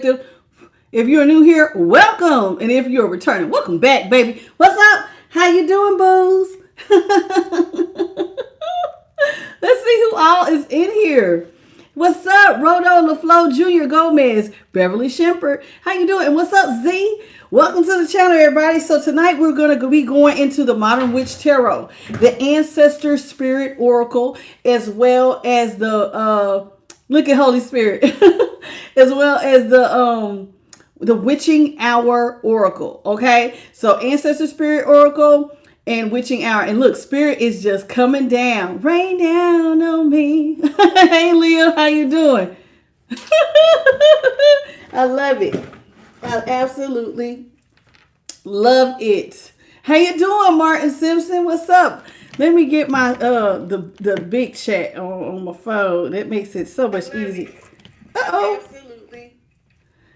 If you're new here, welcome. And if you're returning, welcome back, baby. What's up? How you doing, booze? Let's see who all is in here. What's up, Rodo LaFlo Jr. Gomez, Beverly Shempert? How you doing? And what's up, Z? Welcome to the channel, everybody. So tonight we're going to be going into the Modern Witch Tarot, the Ancestor Spirit Oracle, as well as the look at Holy Spirit, as well as the Witching Hour Oracle. Okay, so Ancestor Spirit Oracle and Witching Hour. And look, Spirit is just coming down. Rain down on me. Hey, Leo, how you doing? I love it. I absolutely love it. How you doing, Martin Simpson? What's up? Let me get my the big chat on my phone. That makes it so much easier. Uh-oh. Absolutely.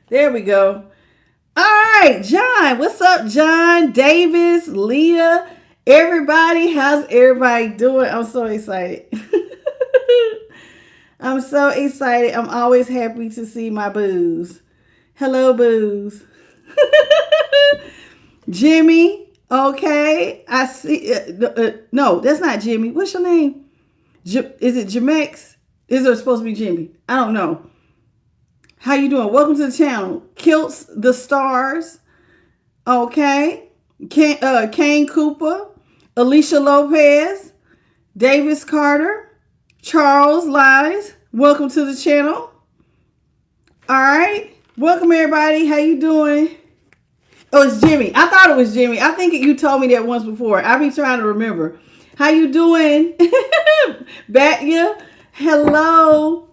There we go. All right, John. What's up, John? Davis, Leah, everybody. How's everybody doing? I'm so excited. I'm so excited. I'm always happy to see my booze. Hello, booze. Jimmy. Okay. I see. No, that's not Jimmy. What's your name? Is it Jamex? Is it supposed to be Jimmy? I don't know. How you doing? Welcome to the channel. Kilts the Stars. Okay. Kane Cooper. Alicia Lopez. Davis Carter. Charles Lies. Welcome to the channel. All right. Welcome, everybody. How you doing? Oh, it's Jimmy. I thought it was Jimmy. I think you told me that once before. I be trying to remember. How you doing? Batya. Hello.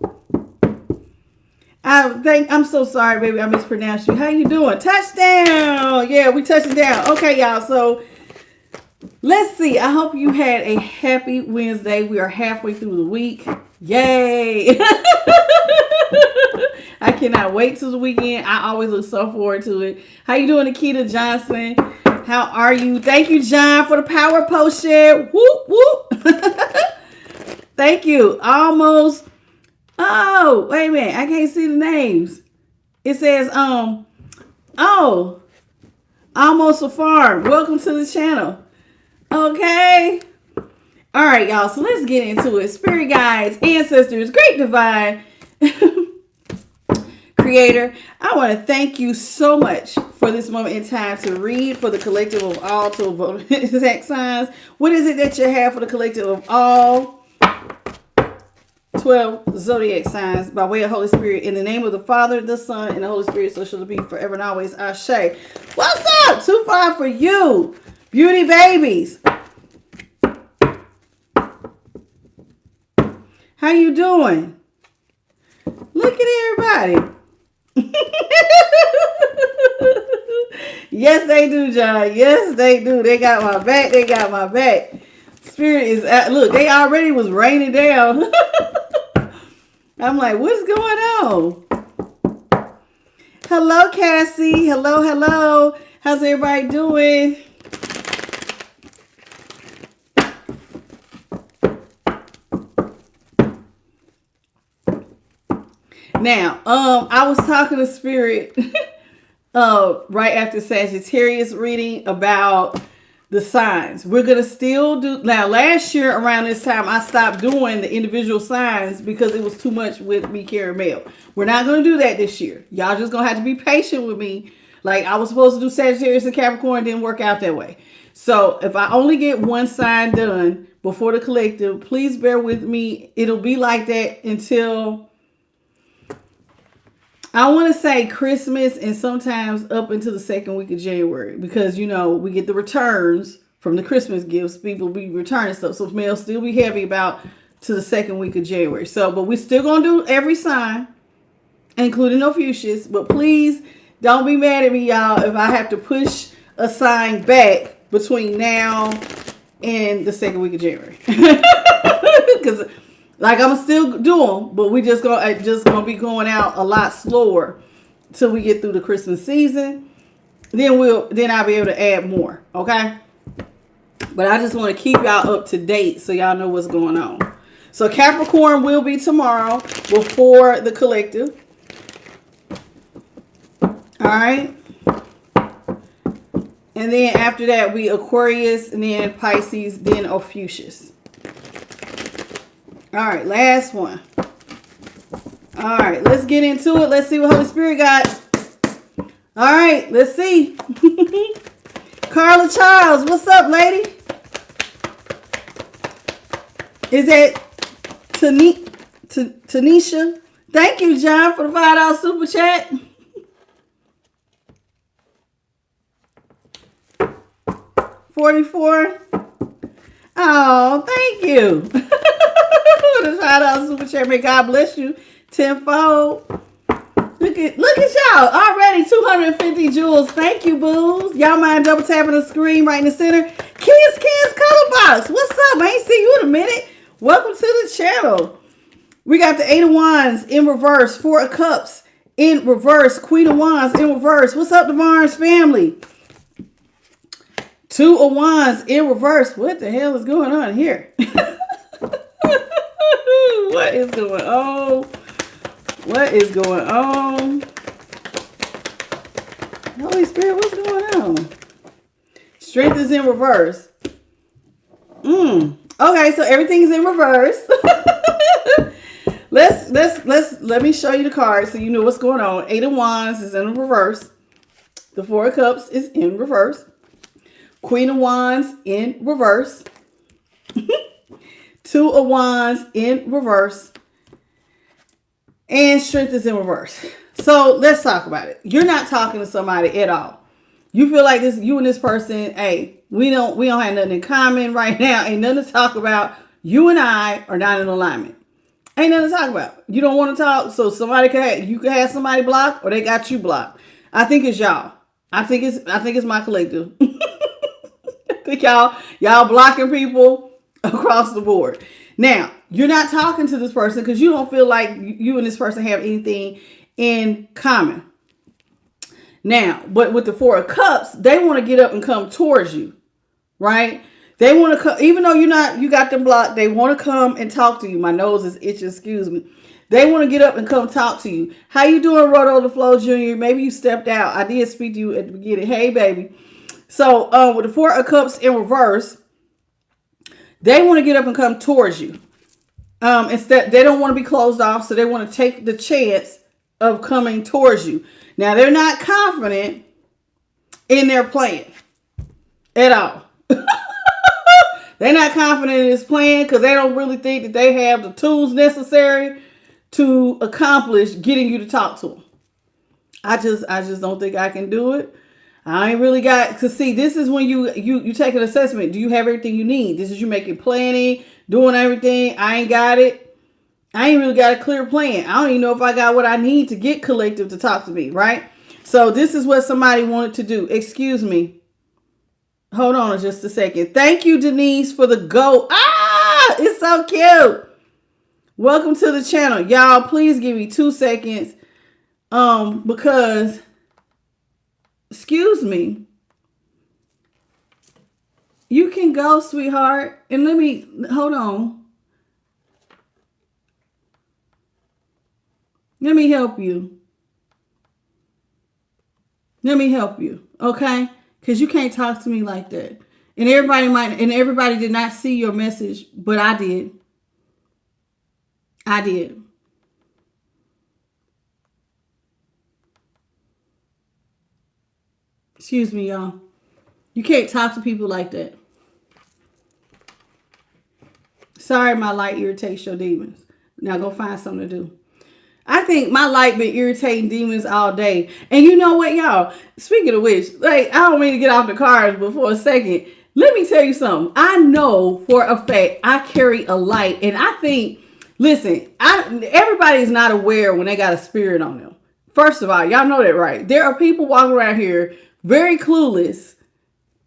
I'm so sorry, baby. I mispronounced you. How you doing? Touchdown. Yeah, we touching down. Okay, y'all. So let's see. I hope you had a happy Wednesday. We are halfway through the week. Yay. I cannot wait till the weekend. I always look so forward to it. How you doing, Nikita Johnson? How are you? Thank you, John, for the power potion. Whoop, whoop. Thank you. Almost. Oh, wait a minute. I can't see the names. It says, Almost a Farm. Welcome to the channel. Okay. All right, y'all. So let's get into it. Spirit guides, ancestors, great divine creator. I want to thank you so much for this moment in time to read for the collective of all 12 exact signs. What is it that you have for the collective of all 12 zodiac signs by way of Holy Spirit? In the name of the Father, the Son, and the Holy Spirit, so shall it be forever and always. Ashe. What's up? 2-5 for you, beauty babies. How you doing? Look at everybody. Yes, they do, John. Yes, they do. They got my back. They got my back. Spirit is at, look, they already was raining down. I'm like, what's going on? Hello, Cassie. Hello, hello. How's everybody doing? Now, I was talking to Spirit right after Sagittarius reading about the signs. We're going to still do. Now, last year around this time, I stopped doing the individual signs because it was too much with me carrying mail. We're not going to do that this year. Y'all just going to have to be patient with me. Like, I was supposed to do Sagittarius and Capricorn. Didn't work out that way. So if I only get one sign done before the collective, please bear with me. It'll be like that until, I want to say, Christmas, and sometimes up into the second week of January, because, you know, we get the returns from the Christmas gifts. People be returning stuff. So mail still be heavy about to the second week of January. So, but we're still going to do every sign, including no fuchsias. But please don't be mad at me, y'all, if I have to push a sign back between now and the second week of January. Because like, I'm still do them, but we just gonna be going out a lot slower till we get through the Christmas season. Then I'll be able to add more. Okay. But I just want to keep y'all up to date so y'all know what's going on. So Capricorn will be tomorrow before the collective. right. And then after that, we Aquarius, and then Pisces, then Ophiuchus. All right, last one. All right, let's get into it. Let's see what Holy Spirit got. All right, let's see. Carla Charles, what's up, lady? Is that Tanisha? Thank you, John, for the $5 super chat. $44. Oh, thank you. The $5 super chat. May God bless you tenfold. Look at y'all. Already 250 jewels. Thank you, booze. Y'all mind double tapping the screen right in the center. Kids, color box. What's up? I ain't seen you in a minute. Welcome to the channel. We got the 8 of Wands in reverse. 4 of Cups in reverse. Queen of Wands in reverse. What's up, the Barnes family? 2 of Wands in reverse. What the hell is going on here? What is going on? What is going on? Holy Spirit, what's going on? Strength is in reverse. Okay, so everything's in reverse. Let me show you the card so you know what's going on. 8 of Wands is in reverse. The 4 of Cups is in reverse. Queen of Wands in reverse. 2 of Wands in reverse. And Strength is in reverse. So let's talk about it. You're not talking to somebody at all. You feel like this, you and this person, hey, we don't have nothing in common right now. Ain't nothing to talk about. You and I are not in alignment. Ain't nothing to talk about. You don't want to talk, so you can have somebody blocked, or they got you blocked. I think it's y'all. I think it's my collective. I think y'all blocking people across the board. Now, you're not talking to this person because you don't feel like you and this person have anything in common. Now, but with the 4 of Cups, they want to get up and come towards you, right? They want to come, even though you got them blocked, they want to come and talk to you. My nose is itching, excuse me. They want to get up and come talk to you. How you doing, Rodo the Flow Jr.? Maybe you stepped out. I did speak to you at the beginning. Hey, baby. So with the 4 of Cups in reverse, they want to get up and come towards you. Instead, they don't want to be closed off, so they want to take the chance of coming towards you. Now, they're not confident in their plan at all. They're not confident in this plan because they don't really think that they have the tools necessary to accomplish getting you to talk to them. I just don't think I can do it. I ain't really got to see. This is when you take an assessment. Do you have everything you need? This is you making planning, doing everything. I ain't got it. I ain't really got a clear plan. I don't even know if I got what I need to get collective to talk to me, right? So this is what somebody wanted to do. Excuse me. Hold on just a second. Thank you, Denise, for the go. Ah, it's so cute. Welcome to the channel. Y'all, please give me 2 seconds. Because, excuse me. You can go, sweetheart. And hold on. Let me help you. Okay? Because you can't talk to me like that. And everybody did not see your message, but I did. Excuse me, y'all. You can't talk to people like that. Sorry, my light irritates your demons. Now go find something to do. I think my light been irritating demons all day. And you know what, y'all? Speaking of which, I don't mean to get off the cards, but for a second, let me tell you something. I know for a fact I carry a light. And I think, listen, everybody's not aware when they got a spirit on them. First of all, y'all know that, right? There are people walking around here very clueless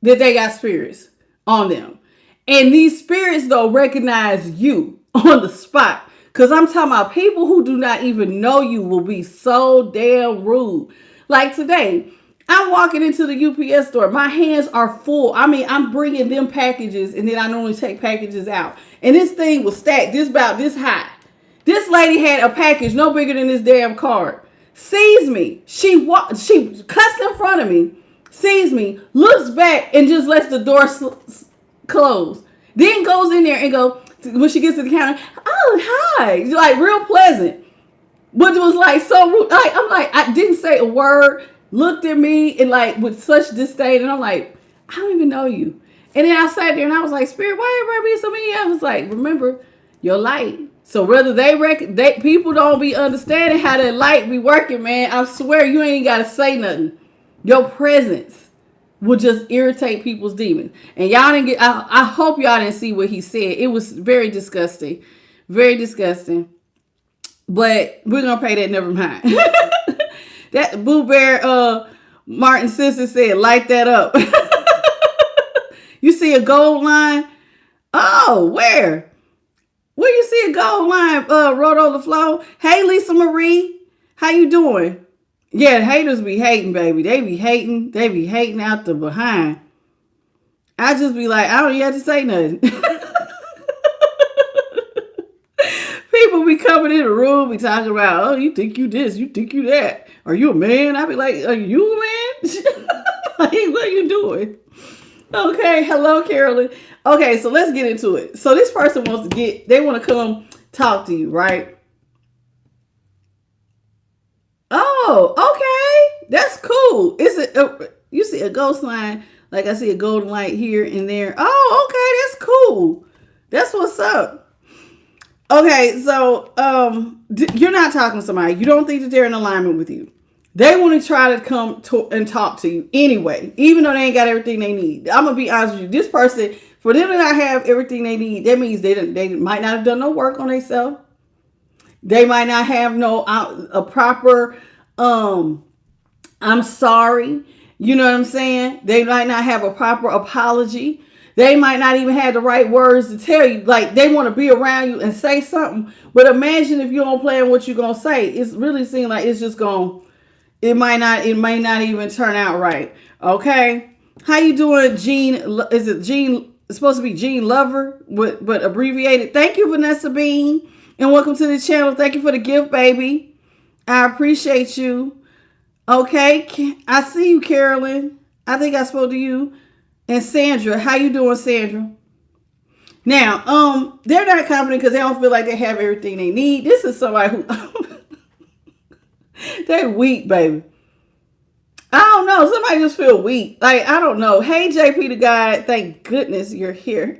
that they got spirits on them. And these spirits, though, recognize you on the spot. Because I'm talking about people who do not even know you will be so damn rude. Like today, I'm walking into the UPS store. My hands are full. I mean, I'm bringing them packages, and then I normally take packages out. And this thing was stacked about this high. This lady had a package no bigger than this damn card. sees me. She cuts in front of me, sees me, looks back, and just lets the door close. Then goes in there and go, when she gets to the counter, oh, hi. Like, real pleasant. But it was like so rude. Like, I'm like, I didn't say a word, looked at me and like with such disdain. And I'm like, I don't even know you. And then I sat there and I was like, Spirit, why everybody being so mean? I was like, remember your light. So whether they people don't be understanding how that light be working, man, I swear you ain't got to say nothing. Your presence will just irritate people's demons. And y'all didn't get, I hope y'all didn't see what he said. It was very disgusting. Very disgusting. But we're going to pay that, never mind. That Boo Bear Martin sister said, light that up. You see a gold line? Oh, where? Where you see a gold line wrote on the floor? Hey, Lisa Marie. How you doing? Yeah, haters be hating, baby. They be hating. They be hating out the behind. I just be like, I don't even have to say nothing. People be coming in the room, be talking about, oh, you think you this, you think you that. Are you a man? I be like, are you a man? Like, what are you doing? Okay, hello, Carolyn. Okay, so let's get into it. So this person they want to come talk to you, right? Oh, okay. That's cool. You see a ghost line, like I see a golden light here and there. Oh, okay, that's cool. That's what's up. Okay, so you're not talking to somebody. You don't think that they're in alignment with you. They want to try to come and talk to you anyway, even though they ain't got everything they need. I'm going to be honest with you. This person, for them to not have everything they need, that means they might not have done no work on themselves. They might not have a proper, I'm sorry. You know what I'm saying? They might not have a proper apology. They might not even have the right words to tell you. Like, they want to be around you and say something. But imagine if you don't plan what you're going to say. It's really seems like it's just going to, it may not even turn out right. Okay. How you doing, Jean? Is it Jean? It's supposed to be Jean Lover, but abbreviated. Thank you, Vanessa Bean. And welcome to the channel. Thank you for the gift, baby. I appreciate you. Okay. I see you, Carolyn. I think I spoke to you. And Sandra. How you doing, Sandra? Now, they're not confident because they don't feel like they have everything they need. This is somebody who... They weak, baby. I don't know. Somebody just feel weak. Like, I don't know. Hey, JP the guy. Thank goodness you're here.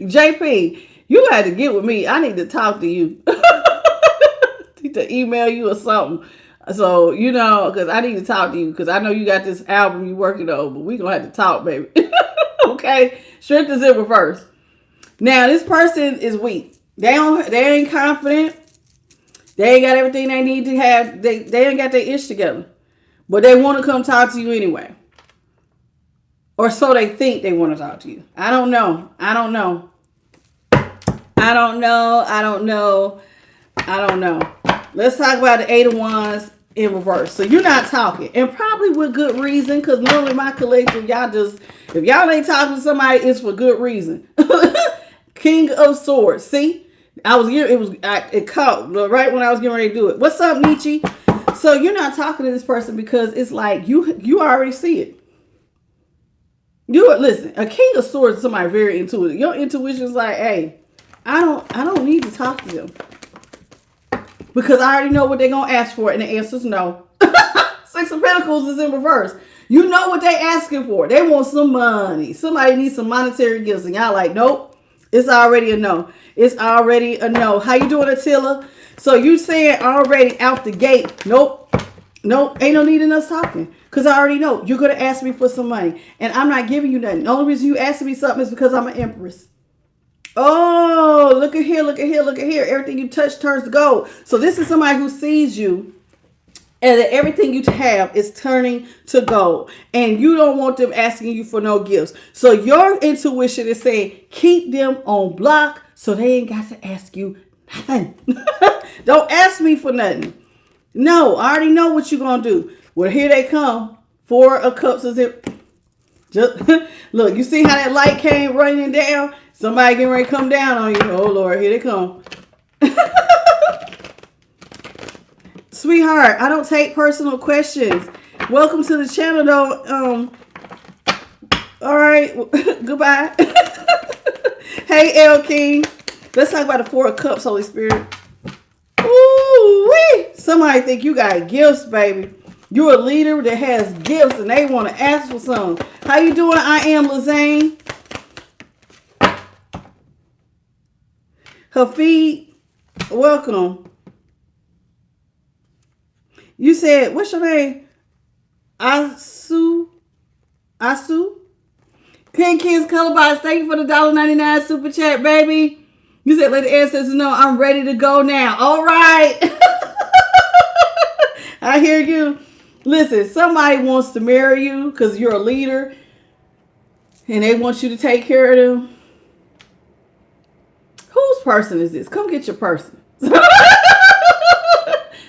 JP, you got to get with me. I need to talk to you. I need to email you or something. So, you know, because I need to talk to you. Because I know you got this album you working on. But we going to have to talk, baby. Okay? Strength is in reverse. Now, this person is weak. They ain't confident. They ain't got everything they need to have. They ain't got their ish together. But they want to come talk to you anyway. Or so they think they want to talk to you. I don't know. Let's talk about the 8 of Wands in reverse. So you're not talking. And probably with good reason. Because normally my collective, if y'all ain't talking to somebody, it's for good reason. King of Swords. See? It caught right when I was getting ready to do it. What's up, Nietzsche? So you're not talking to this person because it's like you already see it. Listen, a King of Swords is somebody very intuitive. Your intuition is like, hey, I don't need to talk to them. Because I already know what they're gonna ask for, and the answer is no. 6 of Pentacles is in reverse. You know what they asking for. They want some money. Somebody needs some monetary gifts, and y'all like, nope. It's already a no. It's already a no. How you doing, Attila? So you saying already out the gate, nope. Ain't no need in us talking. Because I already know you're going to ask me for some money. And I'm not giving you nothing. The only reason you asking me something is because I'm an empress. Oh, look at here. Everything you touch turns to gold. So this is somebody who sees you. And that everything you have is turning to gold. And you don't want them asking you for no gifts. So your intuition is saying, keep them on block so they ain't got to ask you nothing. Don't ask me for nothing. No, I already know what you're going to do. Well, here they come. 4 of Cups is it. Just look, you see how that light came raining down? Somebody getting ready to come down on you. Oh, Lord, here they come. Sweetheart, I don't take personal questions. Welcome to the channel, though. All right. Goodbye. Hey, L King. Let's talk about the Four of Cups, Holy Spirit. Ooh-wee. Somebody think you got gifts, baby. You're a leader that has gifts and they want to ask for some. How you doing? I am Lazane. Hafid, welcome. You said, what's your name? Asu? King Kids Colorbox, thank you for the $1.99 super chat, baby. You said, let the ancestors know I'm ready to go now. All right. I hear you. Listen, somebody wants to marry you because you're a leader and they want you to take care of them. Whose person is this? Come get your person.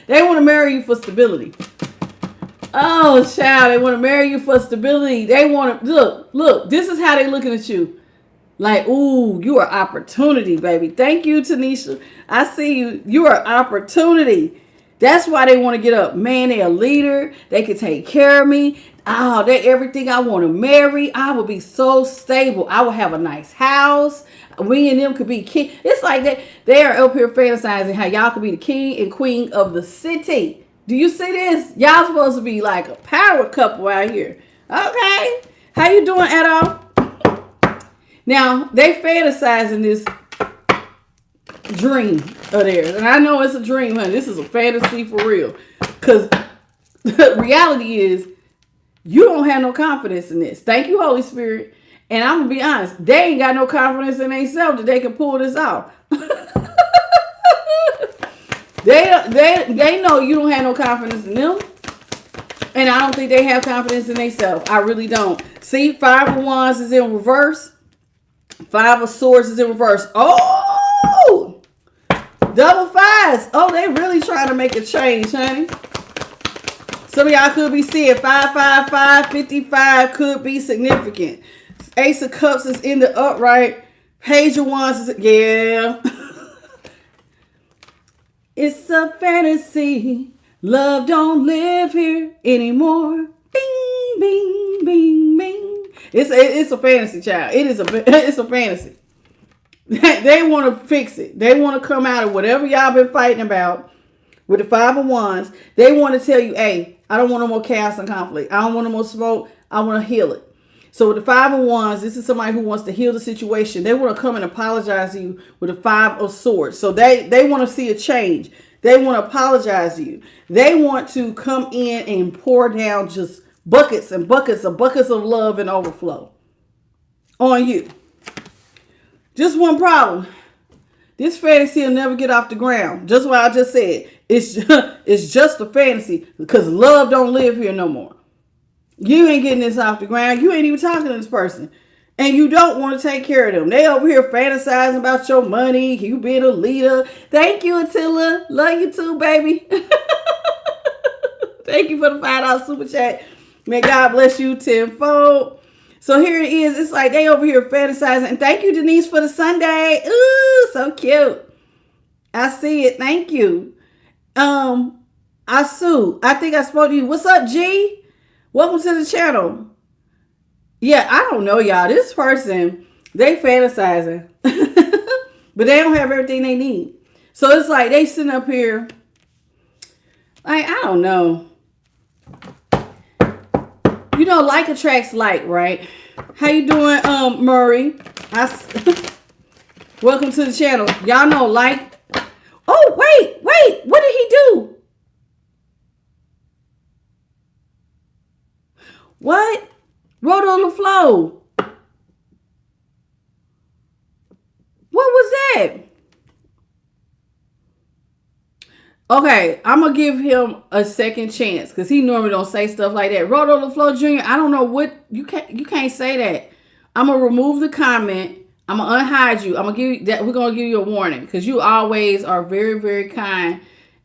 They want to marry you for stability. Oh, child, they want to marry you for stability. They want to, look, this is how they looking at you. Like, ooh, you are opportunity, baby. Thank you, Tanisha. I see you. You are opportunity. That's why they want to get up. Man, they're a leader. They can take care of me. Oh, they're everything I want to marry. I will be so stable. I will have a nice house. We and them could be king. It's like they are up here fantasizing how y'all could be the king and queen of the city. Do you see this? Y'all supposed to be like a power couple out here. Okay. How you doing, Edo? Now, they fantasizing this dream of theirs. And I know it's a dream, honey. This is a fantasy for real. Because the reality is, you don't have no confidence in this. Thank you, Holy Spirit. And I'm going to be honest. They ain't got no confidence in themselves that they can pull this off. They know you don't have no confidence in them. And I don't think they have confidence in themselves. I really don't. See, 5 of Wands is in reverse. 5 of Swords is in reverse. Oh! Double fives. Oh, they really trying to make a change, honey. Some of y'all could be seeing 555, 55 could be significant. Ace of Cups is in the upright. Page of Wands is, yeah. It's a fantasy. Love don't live here anymore. Bing, bing, bing, bing. It's a fantasy, child. It's a fantasy. They want to fix it. They want to come out of whatever y'all been fighting about with the 5 of Wands. They want to tell you, hey, I don't want no more chaos and conflict. I don't want no more smoke. I want to heal it. So with the 5 of Wands, this is somebody who wants to heal the situation. They want to come and apologize to you with the 5 of Swords. So they want to see a change. They want to apologize to you. They want to come in and pour down just buckets and buckets of love and overflow on you. Just one problem. This fantasy will never get off the ground. Just what I just said. It's just a fantasy because love don't live here no more. You ain't getting this off the ground. You ain't even talking to this person. And you don't want to take care of them. They over here fantasizing about your money. You being a leader. Thank you, Attila. Love you too, baby. Thank you for the $5 super chat. May God bless you tenfold. So here it is. It's like they over here fantasizing. And thank you, Denise, for the Sunday. Ooh, so cute. I see it. Thank you. Asu, I think I spoke to you. What's up, G? Welcome to the channel. Yeah, I don't know, y'all. This person, they fantasizing. But they don't have everything they need. So it's like they sitting up here. Like, I don't know. You know, like attracts like, right? How you doing, Murray? Welcome to the channel. Y'all know like. Oh, wait. What did he do? What? Wrote on the floor. What was that? Okay, I'm going to give him a second chance because he normally don't say stuff like that. Wrote on the floor, Junior. I don't know what. You can't say that. I'm going to remove the comment. I'm going to unhide you. I'm going to give you that. We're going to give you a warning because you always are very, very kind.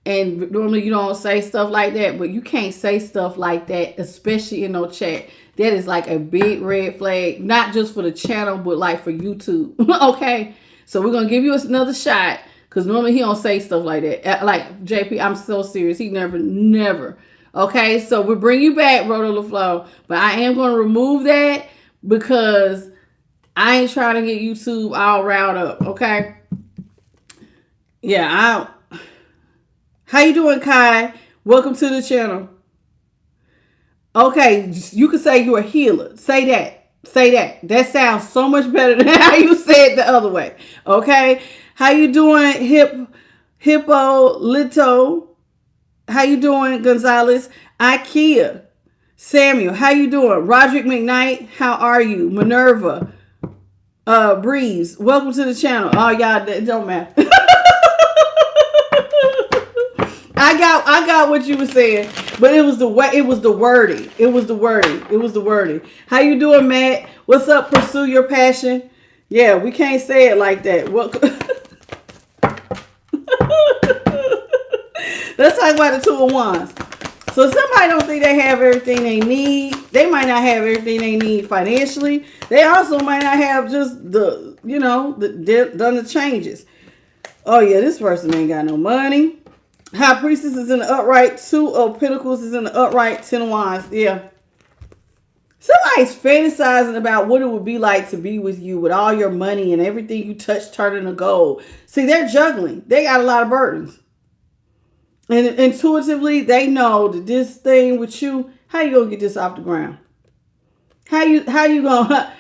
And normally you don't say stuff like that, but you can't say stuff like that, especially in no chat. That is like a big red flag, not just for the channel, but like for YouTube. Okay. So we're going to give you another shot Because normally he don't say stuff like that. Like, JP, I'm so serious. He never. Okay, so we bring you back, Roto LaFlow. But I am going to remove that because I ain't trying to get YouTube all riled up. Okay? Yeah, how you doing, Kai? Welcome to the channel. Okay, you can say you're a healer. Say that. Say that. That sounds so much better than how you said the other way. Okay? How you doing, Hippo Lito? How you doing, Gonzalez? Ikea. Samuel, how you doing? Roderick McKnight, how are you? Minerva. Breeze, welcome to the channel. Oh, y'all, it don't matter. I got what you were saying, but it was the way, it was the wording. It was the wording. How you doing, Matt? What's up? Pursue your passion. Yeah, we can't say it like that. Let's talk about the Two of Wands. So somebody don't think they have everything they need. They might not have everything they need financially. They also might not have just done the changes. Oh yeah, this person ain't got no money. High Priestess is in the upright. Two of Pentacles is in the upright. 10 of Wands. Yeah. Somebody's fantasizing about what it would be like to be with you with all your money and everything you touch turning to gold. See, they're juggling. They got a lot of burdens. And intuitively, they know that this thing with you, how you gonna get this off the ground? How you gonna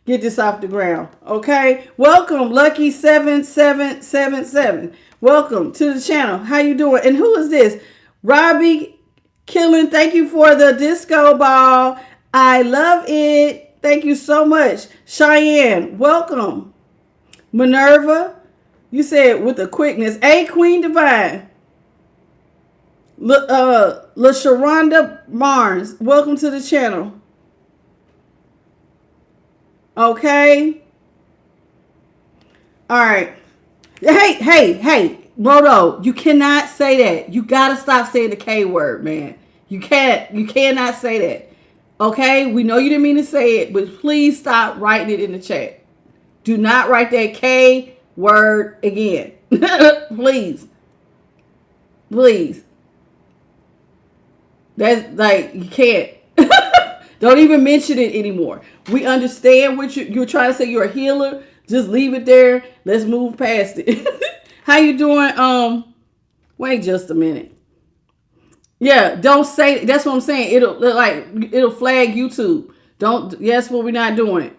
get this off the ground? Okay. Welcome, Lucky 7777. Welcome to the channel. How you doing? And who is this? Robbie Killing. Thank you for the disco ball. I love it. Thank you so much. Cheyenne, welcome. Minerva, you said with the quickness. A Queen Divine. LaSharonda Barnes, welcome to the channel. Okay. All right. Hey, Roto, you cannot say that. You gotta stop saying the K word, man. You cannot say that. Okay? We know you didn't mean to say it, but please stop writing it in the chat. Do not write that K word again. Please. That's like, you can't. Don't even mention it anymore. We understand what you're trying to say. You're a healer. Just leave it there. Let's move past it. How you doing? Wait just a minute. Yeah, don't say. That's what I'm saying. It'll flag YouTube. Don't. Yes, what we're not doing.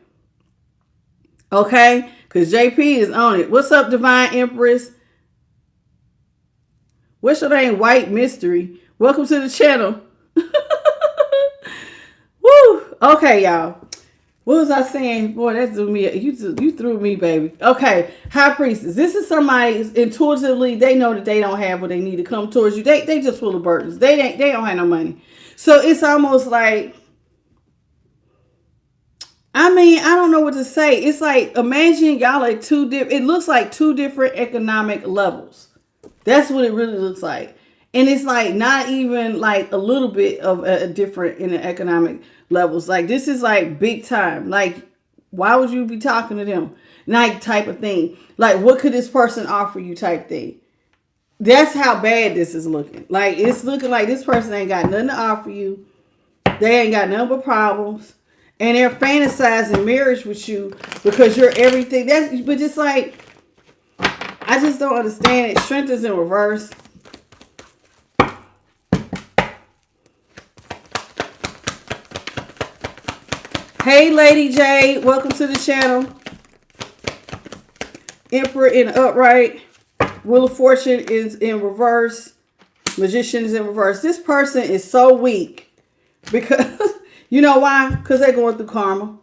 Okay, because JP is on it. What's up, Divine Empress? What's your name? White Mystery. Welcome to the channel. Woo. Okay, y'all. What was I saying? Boy, that threw me. You threw me, baby. Okay, High Priestess. This is somebody intuitively, they know that they don't have what they need to come towards you. They just full of burdens. They don't have no money. So it's almost like, I mean, I don't know what to say. It's like, imagine y'all like it looks like two different economic levels. That's what it really looks like. And it's like not even like a little bit of a different in the economic levels. Like this is like big time. Like, why would you be talking to them? Like type of thing. Like, what could this person offer you type thing? That's how bad this is looking. Like, it's looking like this person ain't got nothing to offer you. They ain't got nothing but problems. And they're fantasizing marriage with you because you're everything. But just like, I just don't understand it. Strength is in reverse. Hey, Lady J, welcome to the channel. Emperor in upright. Wheel of Fortune is in reverse. Magician is in reverse. This person is so weak because, you know why? Because they're going through karma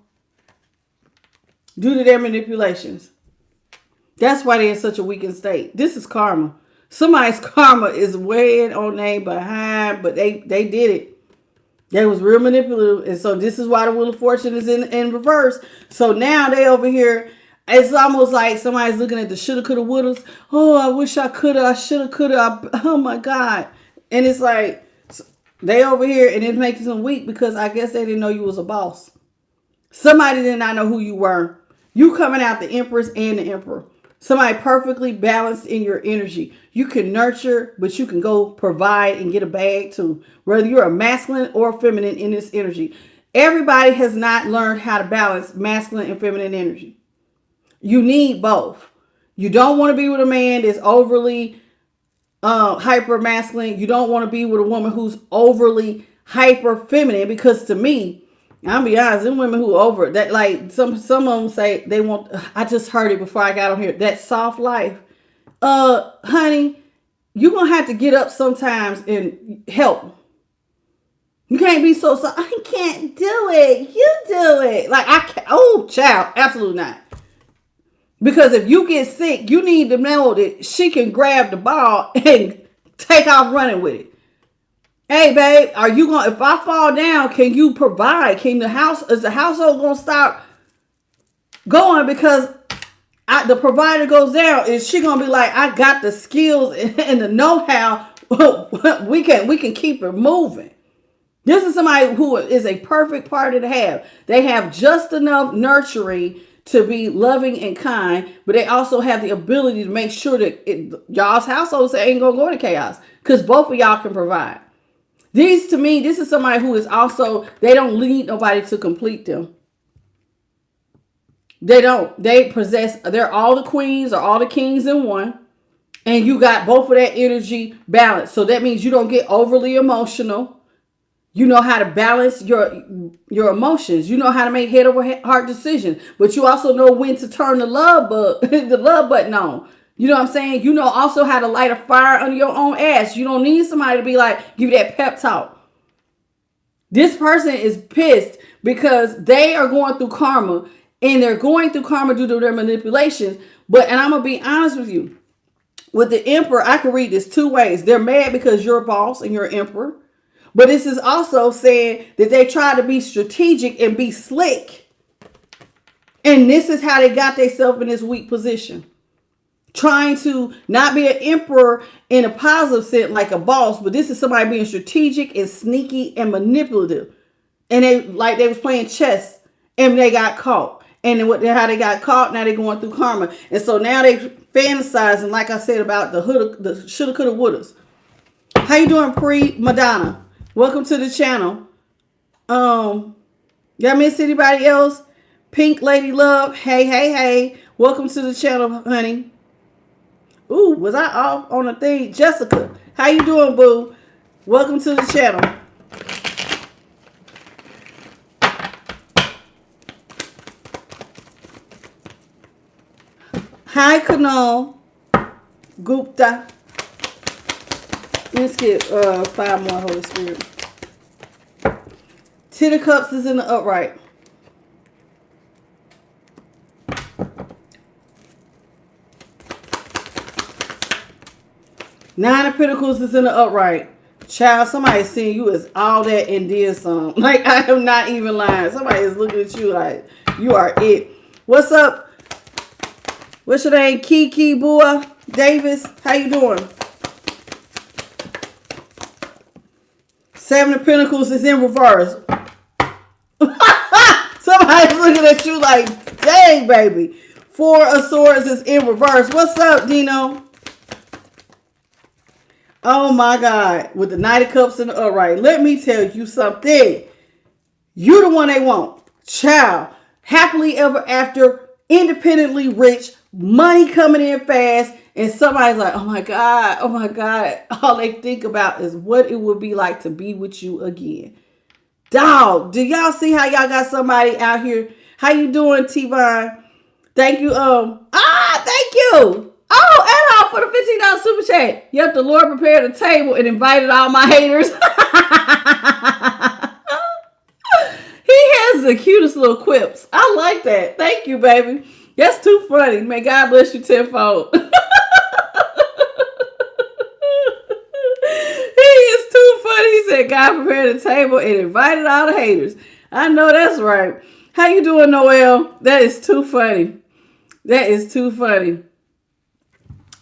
due to their manipulations. That's why they're in such a weakened state. This is karma. Somebody's karma is way on their behind, but they did it. They was real manipulative. And so this is why the Wheel of Fortune is in reverse. So now they over here. It's almost like somebody's looking at the shoulda, coulda, wouldas. Oh, I wish I coulda. I shoulda, coulda. Oh, my God. And it's like they over here and it makes them weak because I guess they didn't know you was a boss. Somebody did not know who you were. You coming out the Empress and the Emperor. Somebody perfectly balanced in your energy. You can nurture, but you can go provide and get a bag too. Whether you're a masculine or feminine in this energy. Everybody has not learned how to balance masculine and feminine energy. You need both. You don't want to be with a man that's overly hyper masculine. You don't want to be with a woman who's overly hyper feminine, because to me, I'll be honest, them women who over that, like some of them say they want, I just heard it before I got on here, that soft life. Honey, you're going to have to get up sometimes and help. You can't be so, I can't do it. You do it. Like, I can't. Oh, child, absolutely not. Because if you get sick, you need to know that she can grab the ball and take off running with it. Hey, babe, are you going to, if I fall down, can you provide? Is the household going to stop going because the provider goes down? Is she going to be like, I got the skills and the know-how. we can keep it moving. This is somebody who is a perfect partner to have. They have just enough nurturing to be loving and kind, but they also have the ability to make sure that y'all's households ain't going to go to chaos, because both of y'all can provide. This is somebody who is also, they don't need nobody to complete them. They don't. They're all the queens or all the kings in one. And you got both of that energy balanced. So that means you don't get overly emotional. You know how to balance your emotions. You know how to make head over heart decisions. But you also know when to turn the love button on. You know what I'm saying? You know also how to light a fire under your own ass. You don't need somebody to be like, give you that pep talk. This person is pissed because they are going through karma, and they're going through karma due to their manipulations. And I'm going to be honest with you. With the emperor, I can read this two ways. They're mad because you're a boss and you're an emperor. But this is also saying that they try to be strategic and be slick. And this is how they got themselves in this weak position. Trying to not be an emperor in a positive sense like a boss, but this is somebody being strategic and sneaky and manipulative. And they was playing chess and they got caught. And how they got caught, now they're going through karma. And so now they fantasizing, like I said, about the shoulda, coulda, wouldas. How you doing, Madonna? Welcome to the channel. Y'all miss anybody else? Pink Lady Love. Hey. Welcome to the channel, honey. Ooh, was I off on a thing? Jessica, how you doing, boo? Welcome to the channel. Hi, Kunal Gupta. Let's get 5 more, Holy Spirit. 10 of Cups is in the upright. Nine of Pentacles is in the upright. Child, somebody is seeing you as all that and then some. Like, I am not even lying. Somebody is looking at you like you are it. What's up? What's your name? Kiki Bua Davis. How you doing? 7 of Pentacles is in reverse. Somebody's looking at you like, dang, baby. 4 of Swords is in reverse. What's up, Dino? Oh, my God. With the Knight of Cups in the upright. Let me tell you something. You the one they want. Child. Happily ever after. Independently rich. Money coming in fast. And somebody's like, oh, my God. Oh, my God. All they think about is what it would be like to be with you again. Dog. Do y'all see how y'all got somebody out here? How you doing, T-Vine? Thank you. Thank you. Oh, and for the $15 super chat. Yep, the Lord prepared a table and invited all my haters. He has the cutest little quips. I like that. Thank you, baby. That's too funny. May God bless you tenfold. He is too funny. He said God prepared a table and invited all the haters. I know that's right. How you doing, Noel? That is too funny. That is too funny.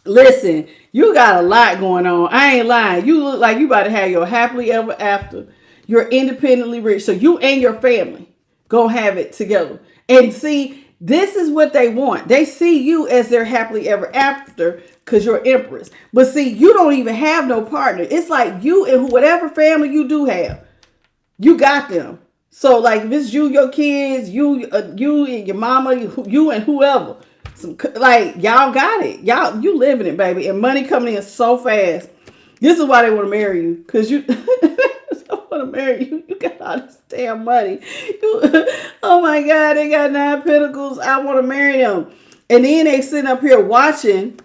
Listen, you got a lot going on. I ain't lying. You look like you about to have your happily ever after. You're independently rich. So you and your family gonna have it together. And see, This is what they want. They see you as their happily ever after because you're empress. But see, you don't even have no partner. It's like you and whatever family you do have, you got them. So like if it's you, your kids, you and your mama, you and whoever, like y'all got it. Y'all, you living it, baby, and money coming in so fast. This is why they want to marry you, because you. I want to marry you. You got all this damn money. Oh my God, they got 9 pentacles. I want to marry them. And then they sitting up here watching.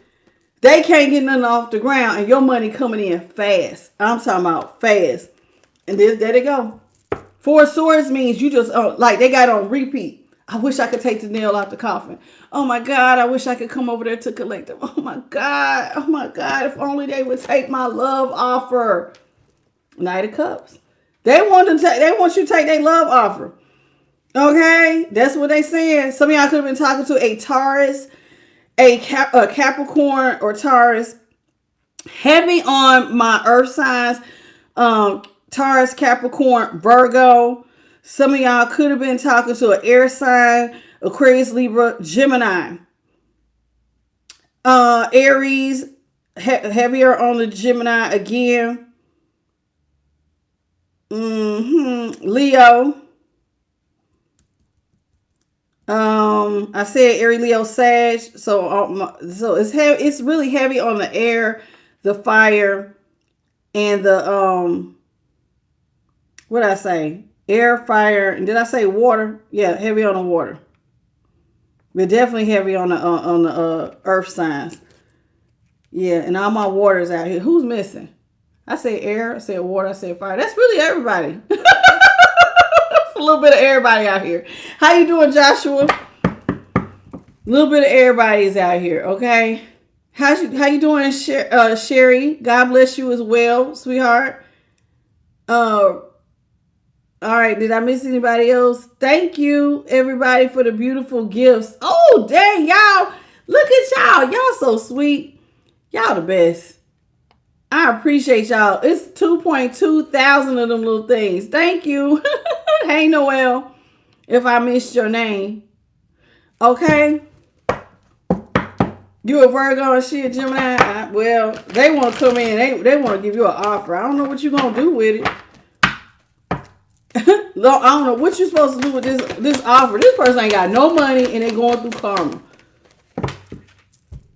They can't get nothing off the ground, and your money coming in fast. I'm talking about fast. And there they go. 4 of Swords means you just, like they got on repeat. I wish I could take the nail out the coffin. Oh my God, I wish I could come over there to collect them. Oh my God, if only they would take my love offer. Knight of Cups. They want you to take their love offer. Okay? That's what they saying. Some of y'all could have been talking to a Taurus, a Capricorn or Taurus. Heavy on my earth signs. Taurus, Capricorn, Virgo. Some of y'all could have been talking to an air sign, Aquarius, Libra, Gemini. Aries, heavier on the Gemini again. Leo. I said Aries, Leo, Sag. So it's heavy. It's really heavy on the air, the fire, and the what did I say? Air, fire, and did I say water? Yeah, heavy on the water. But definitely heavy on the earth signs. Yeah, and all my waters out here. Who's missing? I say air, I say water, I say fire. That's really everybody. It's a little bit of everybody out here. How you doing, Joshua? A little bit of everybody is out here, okay? How you doing, Sherry? God bless you as well, sweetheart. All right, did I miss anybody else? Thank you, everybody, for the beautiful gifts. Oh, dang, y'all. Look at y'all. Y'all so sweet. Y'all the best. I appreciate y'all. It's 2.2 thousand of them little things. Thank you. Hey, Noel, if I missed your name. Okay. You a Virgo and she a Gemini? Well, they want to come in. They want to give you an offer. I don't know what you're going to do with it. I don't know what you're supposed to do with this offer. This person ain't got no money and they going through karma.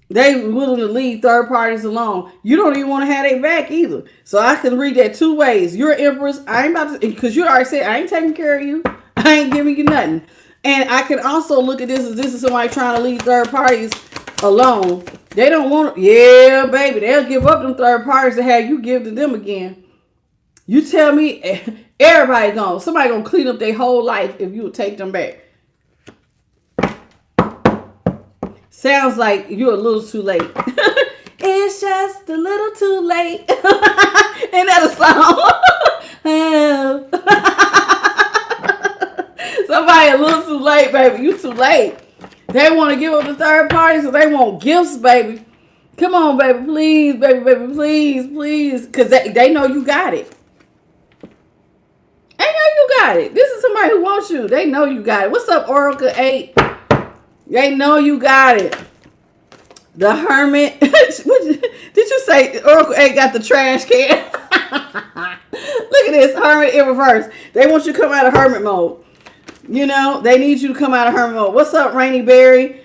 They willing to leave third parties alone. You don't even want to have their back either. So I can read that 2 ways. You're an empress. I ain't about to, because you already said I ain't taking care of you. I ain't giving you nothing. And I can also look at this as this is somebody trying to leave third parties alone. They don't want to, yeah, baby. They'll give up them third parties to have you give to them again. You tell me somebody gonna clean up their whole life if you would take them back. Sounds like you're a little too late. It's just a little too late. Ain't that a song? Somebody a little too late, baby. You too late. They want to give up the third party, so they want gifts, baby. Come on, baby. Please, baby, please. Because they know you got it. They know you got it. This is somebody who wants you. They know you got it. What's up, Oracle 8? They know you got it. The Hermit. Did you say Oracle 8 got the trash can? Look at this. Hermit in reverse. They want you to come out of hermit mode. You know, they need you to come out of hermit mode. What's up, Rainy Berry?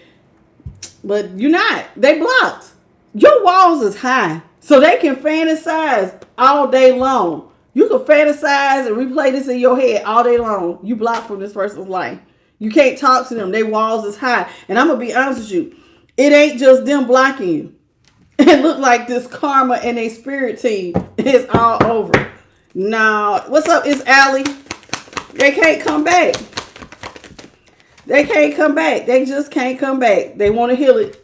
But you're not. They blocked. Your walls is high. So they can fantasize all day long. You can fantasize and replay this in your head all day long. You blocked from this person's life. You can't talk to them. Their walls is high. And I'm going to be honest with you. It ain't just them blocking you. It look like this karma and a spirit team is all over. No. What's up? It's Allie. They can't come back. They can't come back. They just can't come back. They want to heal it.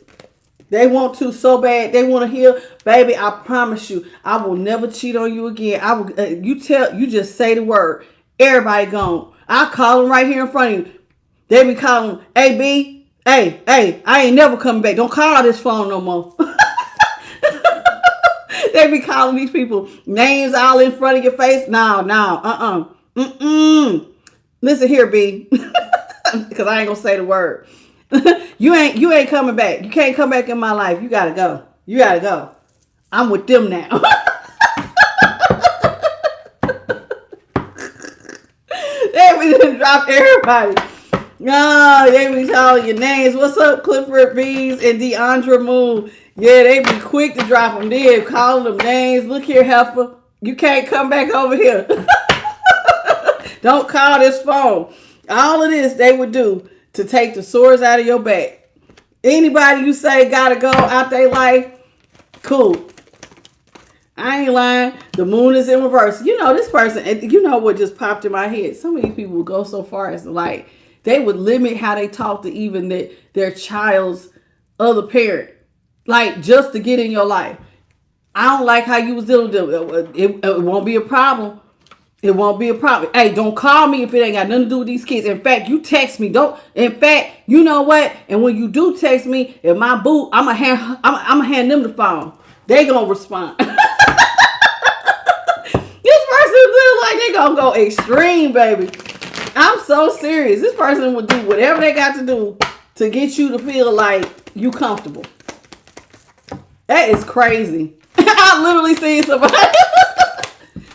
They want to so bad. They want to heal. Baby, I promise you, I will never cheat on you again. I will. You just say the word. Everybody gone. I'll call them right here in front of you. They be calling, hey, B, hey, I ain't never coming back. Don't call this phone no more. They be calling these people names all in front of your face. No. Listen here, B. Because I ain't going to say the word. You ain't coming back. You can't come back in my life. You gotta go. You gotta go. I'm with them now. They be drop everybody. No, they be calling your names. What's up, Clifford Bees and Deandra Moon? Yeah, they be quick to drop them there, calling them names. Look here, heifer. You can't come back over here. Don't call this phone. All of this they would do to take the sores out of your back. Anybody you say gotta go out their life, cool. I ain't lying. The moon is in reverse. You know, this person, you know what just popped in my head? Some of these people would go so far as to like, they would limit how they talk to even their child's other parent. Like, just to get in your life. I don't like how you was dealing with it. It won't be a problem. It won't be a problem. Hey, don't call me if it ain't got nothing to do with these kids. In fact, you text me. In fact, you know what? And when you do text me, if my boo, I'm gonna hand them the phone. They gonna respond. This person feels like they gonna go extreme, baby. I'm so serious. This person will do whatever they got to do to get you to feel like you comfortable. That is crazy. I literally seen somebody.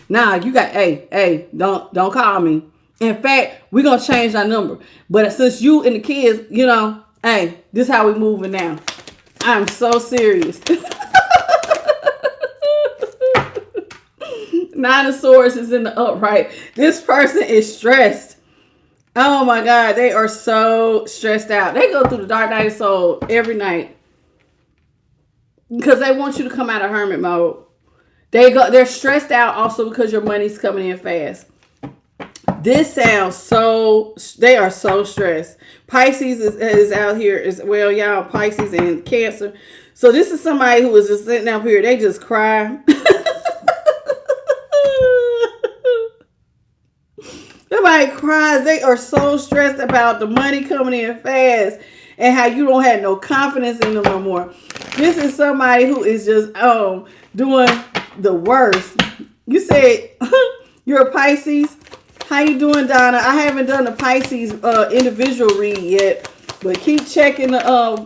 Nah, you got, hey, don't call me. In fact, we're going to change our number. But since you and the kids, you know, hey, this is how we moving now. I'm so serious. Nine of Swords is in the upright. This person is stressed. Oh my God, they are so stressed out. They go through the dark night of soul every night. Because they want you to come out of hermit mode. They're stressed out also because your money's coming in fast. This sounds so, they are so stressed. Pisces is out here as well, y'all. Pisces and Cancer. So this is somebody who is just sitting up here. They just cry. Somebody cries. They are so stressed about the money coming in fast and how you don't have no confidence in them no more. This is somebody who is just doing the worst. You said you're a Pisces. How you doing, Donna? I haven't done the Pisces individual read yet, but keep checking the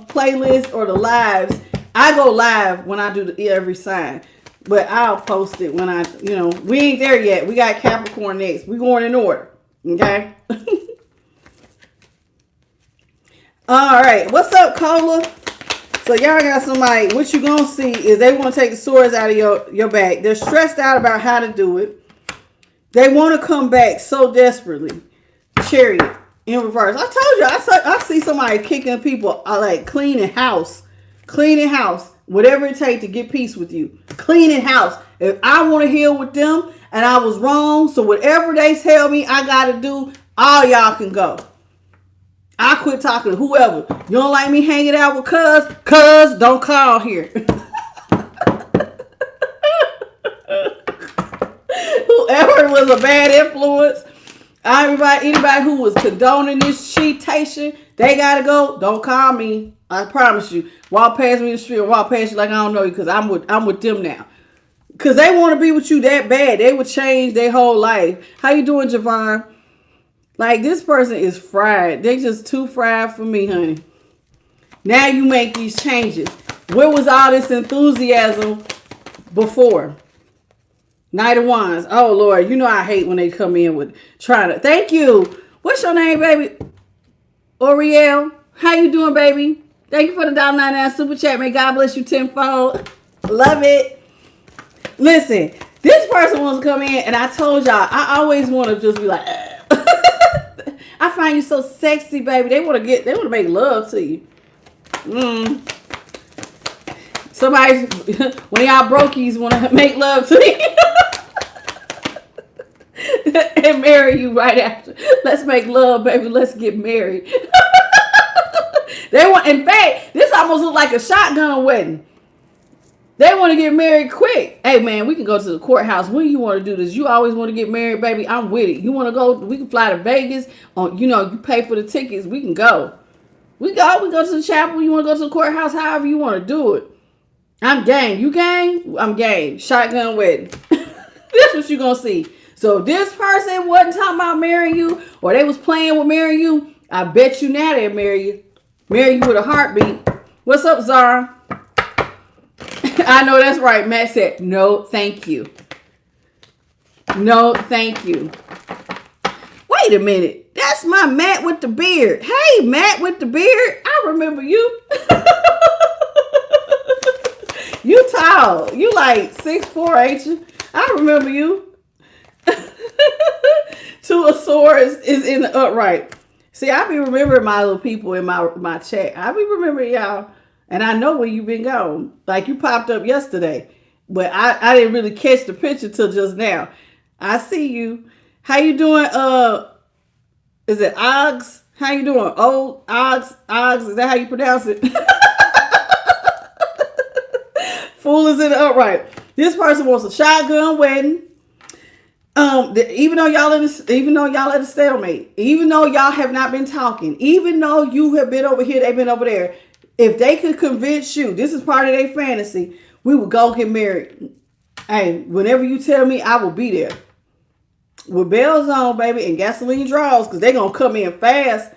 playlist or the lives. I go live when I do every sign, but I'll post it when we ain't there yet. We got Capricorn next. We going in order. Okay. All right. What's up, Cola? So y'all got somebody, what you gonna see is they want to take the swords out of your back. They're stressed out about how to do it. They want to come back so desperately. Chariot in reverse. I told you, I see somebody kicking people like cleaning house. Cleaning house. Whatever it takes to get peace with you. Cleaning house. If I want to heal with them and I was wrong, so whatever they tell me I got to do, all y'all can go. I quit talking to whoever. You don't like me hanging out with cuz don't call here. Whoever was a bad influence, anybody who was condoning this cheatation, they gotta go. Don't call me. I promise you. Walk past me in the street or walk past you like I don't know you because I'm with them now. Because they want to be with you that bad. They would change their whole life. How you doing, Javon? Like, this person is fried. They just too fried for me, honey. Now you make these changes. Where was all this enthusiasm before? Knight of Wands. Oh, Lord. You know I hate when they come in with trying to... Thank you. What's your name, baby? Oriel. How you doing, baby? Thank you for the $1.99 super chat. May God bless you tenfold. Love it. Listen, this person wants to come in, and I told y'all, I always want to just be like... I find you so sexy, baby. They want to make love to you. Somebody, when y'all brokies want to make love to you and marry you right after. Let's make love, baby. Let's get married. In fact, this almost looks like a shotgun wedding. They want to get married quick. Hey, man, we can go to the courthouse. When you want to do this? You always want to get married, baby. I'm with it. You want to go? We can fly to Vegas. You pay for the tickets. We can go. We go to the chapel. You want to go to the courthouse? However you want to do it. I'm game. You game? I'm game. Shotgun wedding. That's what you going to see. So if this person wasn't talking about marrying you or they was playing with marrying you, I bet you now they'll marry you. Marry you with a heartbeat. What's up, Zara? I know that's right. Matt said, no, thank you. No, thank you. Wait a minute. That's my Matt with the beard. Hey, Matt with the beard. I remember you. You tall. You like 6'4", ain't you? I remember you. Two of Swords is in the upright. See, I be remembering my little people in my chat. I be remembering y'all. And I know where you been gone. Like you popped up yesterday. But I didn't really catch the picture till just now. I see you. How you doing? Is it Oggs? How you doing? Oh, Oggs. Is that how you pronounce it? Fool is in the upright. This person wants a shotgun wedding. Even though y'all at a stalemate, even though y'all have not been talking, even though you have been over here, they've been over there. If they could convince you, this is part of their fantasy, we would go get married. Hey, whenever you tell me, I will be there. With bells on, baby, and gasoline draws, because they're going to come in fast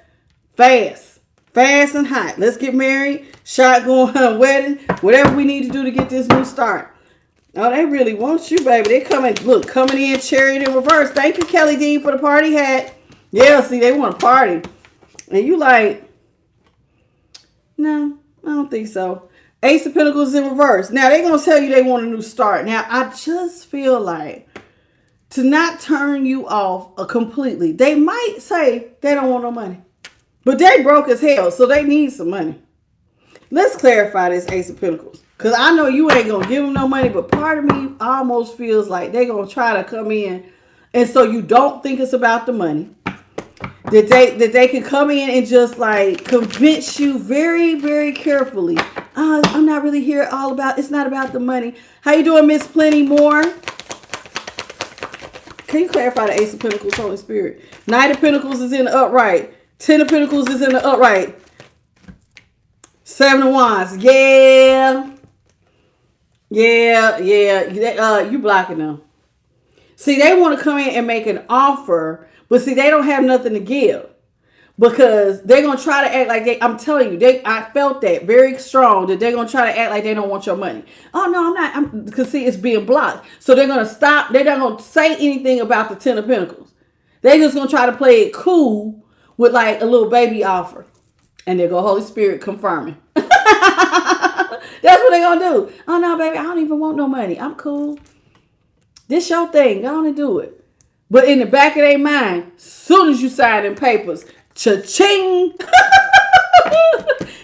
and hot. Let's get married, shotgun wedding, whatever we need to do to get this new start. Oh, they really want you, baby. They coming in chariot in reverse. Thank you, Kelly Dean, for the party hat. Yeah, see, they want to party. And you like, no, I don't think so. Ace of Pentacles in reverse. Now, they're going to tell you they want a new start. Now, I just feel like to not turn you off completely, they might say they don't want no money. But they broke as hell, so they need some money. Let's clarify this Ace of Pentacles. Because I know you ain't going to give them no money, but part of me almost feels like they're going to try to come in. And so you don't think it's about the money. That they can come in and just like convince you very, very carefully. I'm not really here all about, it's not about the money. How you doing, Miss Plenty More? Can you clarify the Ace of Pentacles, Holy Spirit? Knight of Pentacles is in the upright. Ten of Pentacles is in the upright. Seven of Wands. Yeah. You blocking them. See, they want to come in and make an offer, but see, they don't have nothing to give because they're going to try to act like I'm telling you, I felt that very strong that they're going to try to act like they don't want your money. Oh, no, I'm not. Because see, it's being blocked. So they're going to stop. They're not going to say anything about the Ten of Pentacles. They're just going to try to play it cool with like a little baby offer. And they go, Holy Spirit confirming. That's what they're going to do. Oh, no, baby, I don't even want no money. I'm cool. This your thing. Go on and do it. But in the back of their mind, soon as you sign them papers, cha-ching.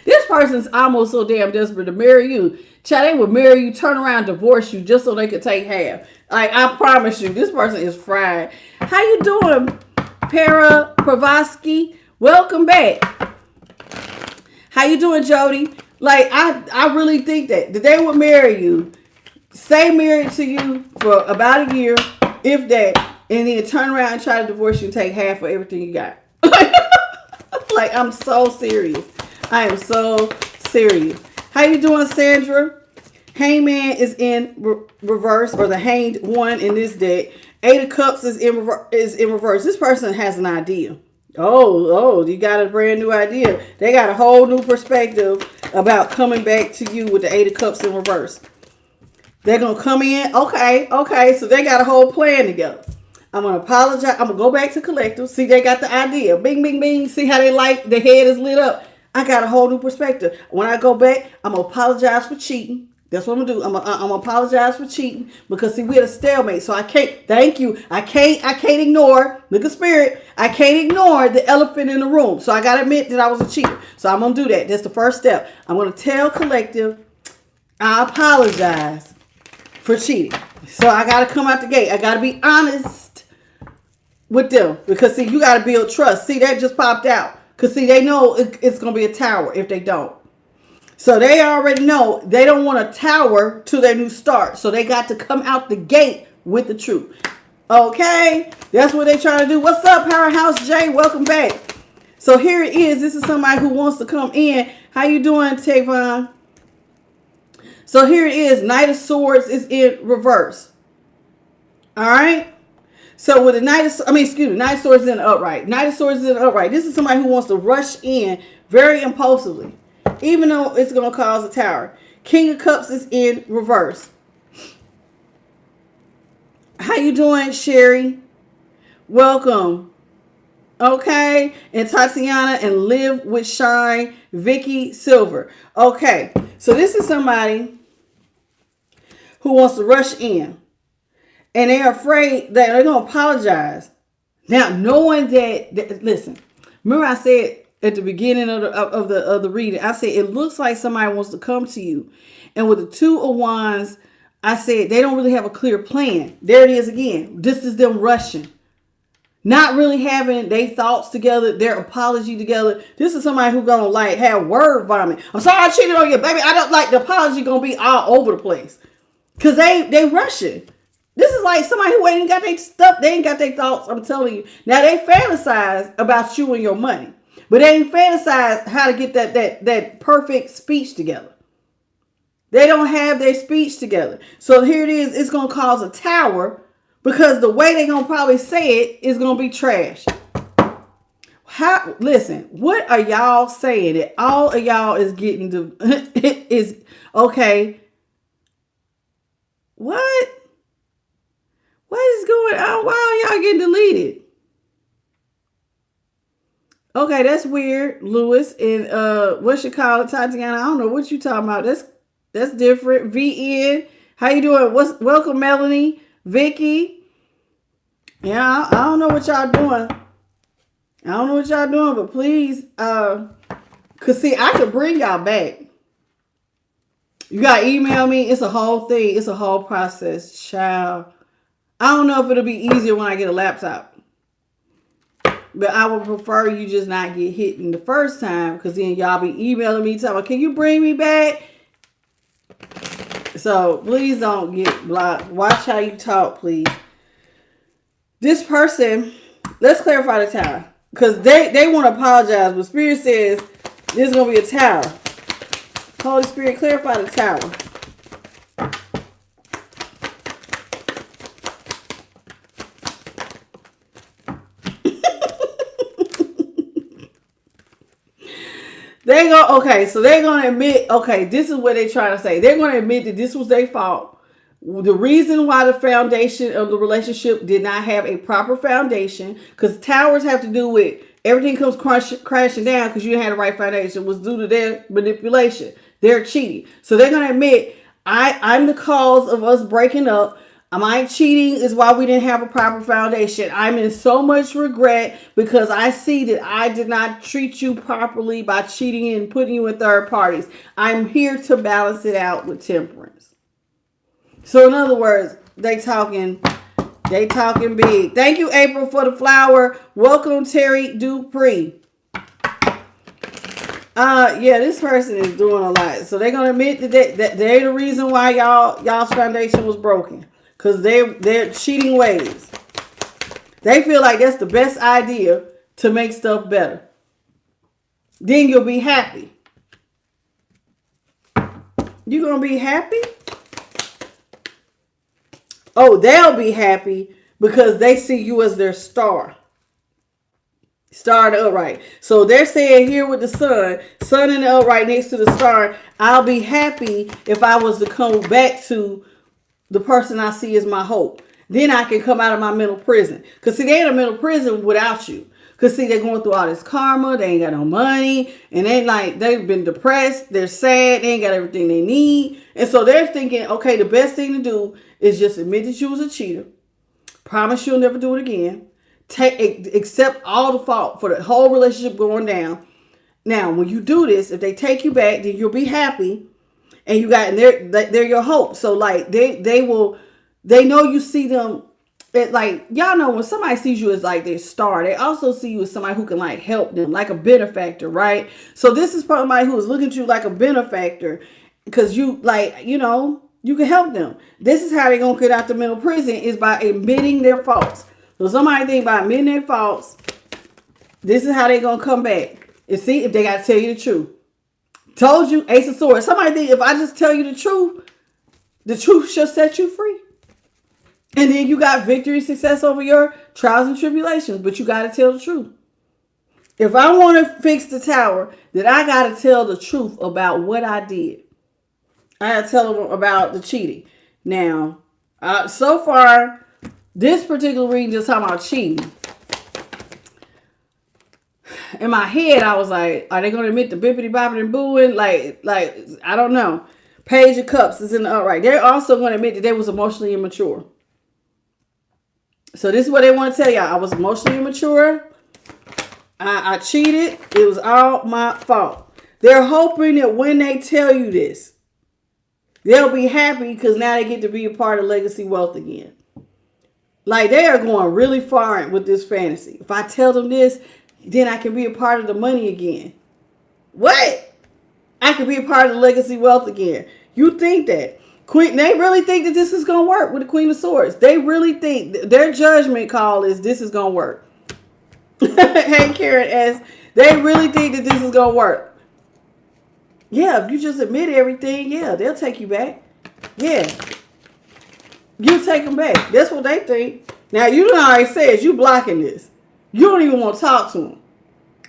This person's almost so damn desperate to marry you. Child, they would marry you, turn around, divorce you just so they could take half. Like, I promise you, this person is fried. How you doing, Para Pravosky? Welcome back. How you doing, Jody? Like, I really think that they would marry you, stay married to you for about a year, if that, and then turn around and try to divorce you and take half of everything you got. Like, I'm so serious. I am so serious. How you doing, Sandra? Hangman is in reverse, or the hanged one in this deck. Eight of Cups is in reverse. This person has an idea. Oh, you got a brand new idea. They got a whole new perspective about coming back to you with the Eight of Cups in reverse. They're going to come in. Okay. So they got a whole plan together. I'm going to apologize. I'm going to go back to collective. See, they got the idea. Bing, bing, bing. See how they like the head is lit up. I got a whole new perspective. When I go back, I'm going to apologize for cheating. That's what I'm going to do. I'm going to apologize for cheating because, see, we're at a stalemate. So I can't, thank you. I can't ignore, look at Spirit. I can't ignore the elephant in the room. So I got to admit that I was a cheater. So I'm going to do that. That's the first step. I'm going to tell collective, I apologize for cheating. So I got to come out the gate. I got to be honest with them because, see, you got to build trust. See, that just popped out because, see, they know it's going to be a tower if they don't. So they already know they don't want a tower to their new start. So they got to come out the gate with the truth. Okay? That's what they're trying to do. What's up, Powerhouse Jay? Welcome back. So here it is. This is somebody who wants to come in. How you doing, Tavon? So here it is. Knight of Swords is in reverse. All right? So with the Knight of Swords is in the upright. Knight of Swords is in the upright. This is somebody who wants to rush in very impulsively, even though it's going to cause a tower. King of Cups is in reverse. How you doing, Sherry? Welcome. Okay. And Tatiana and Live with Shine, Vicky Silver. Okay. So this is somebody who wants to rush in. And they're afraid that they're going to apologize. Now, knowing that, listen, remember I said at the beginning of the reading, I said it looks like somebody wants to come to you. And with the Two of Wands, I said they don't really have a clear plan. There it is again. This is them rushing. Not really having their thoughts together, their apology together. This is somebody who's going to like have word vomit. I'm sorry I cheated on you, baby. I don't like the apology going to be all over the place. Because they rushing. This is like somebody who ain't got their stuff. They ain't got their thoughts. I'm telling you. Now they fantasize about you and your money. But they ain't fantasize how to get that perfect speech together. They don't have their speech together. So here it is. It's going to cause a tower because the way they're going to probably say it is going to be trash. Listen, what are y'all saying that all of y'all is getting is okay? What? What is going on? Why are y'all getting deleted? Okay, that's weird, Lewis. And what you call it, Tatiana? I don't know what you talking about. That's different. VN. How you doing? Welcome, Melanie, Vicky. Yeah, I don't know what y'all doing. But please, cause see, I could bring y'all back. You gotta email me. It's a whole thing. It's a whole process, child. I don't know if it'll be easier when I get a laptop. But I would prefer you just not get hit in the first time. Because then y'all be emailing me telling me, can you bring me back? So please don't get blocked. Watch how you talk, please. This person, let's clarify the tower. Because they want to apologize. But Spirit says there's going to be a tower. Holy Spirit, clarify the tower. So they're going to admit, okay, this is what they're trying to say. They're going to admit that this was their fault. The reason why the foundation of the relationship did not have a proper foundation, because towers have to do with everything comes crashing down because you didn't have the right foundation, was due to their manipulation. They're cheating. So they're going to admit, I'm the cause of us breaking up. My cheating is why we didn't have a proper foundation. I'm in so much regret because I see that I did not treat you properly by cheating and putting you in third parties. I'm here to balance it out with temperance. So in other words, they talking big. Thank you, April, for the flower. Welcome, Terry Dupree. Yeah, this person is doing a lot. So they're gonna admit that they're the reason why y'all's foundation was broken. Because they're cheating ways. They feel like that's the best idea to make stuff better. Then you'll be happy. You gonna be happy? Oh, they'll be happy because they see you as their star. Star in the upright. So they're saying here with the sun in the upright next to the star, I'll be happy if I was to come back to the person I see as my hope. Then I can come out of my mental prison. Because see, they're in a mental prison without you. Because see, they're going through all this karma. They ain't got no money. And they've been depressed. They're sad. They ain't got everything they need. And so they're thinking, okay, the best thing to do is just admit that you was a cheater. Promise you'll never do it again. Accept all the fault for the whole relationship going down. Now, when you do this, if they take you back, then you'll be happy. And you got, and they're your hope. So like they know you see them. Like y'all know when somebody sees you as like their star, they also see you as somebody who can like help them, like a benefactor, right? So this is probably somebody who is looking at you like a benefactor because you like, you know, you can help them. This is how they're gonna get out the mental prison is by admitting their faults. So somebody think by admitting their faults, this is how they're gonna come back and see if they gotta tell you the truth. Told you, Ace of Swords. Somebody think if I just tell you the truth shall set you free. And then you got victory, success over your trials and tribulations. But you got to tell the truth. If I want to fix the tower, then I got to tell the truth about what I did. I got to tell them about the cheating. Now, so far, this particular reading just talking about cheating. In my head, I was like, are they going to admit the bippity boppity and booing? Like, I don't know. Page of Cups is in the upright. They're also going to admit that they was emotionally immature. So this is what they want to tell y'all. I was emotionally immature. I cheated. It was all my fault. They're hoping that when they tell you this, they'll be happy because now they get to be a part of legacy wealth again. Like, they are going really far with this fantasy. If I tell them this, then I can be a part of the money again. What? I can be a part of the legacy wealth again. You think that. Queen, they really think that this is going to work with the Queen of Swords. They really think their judgment call is this is going to work. Hey, Karen S. They really think that this is going to work. Yeah, if you just admit everything, yeah, they'll take you back. Yeah. You take them back. That's what they think. Now, you done already said you blocking this. You don't even want to talk to them.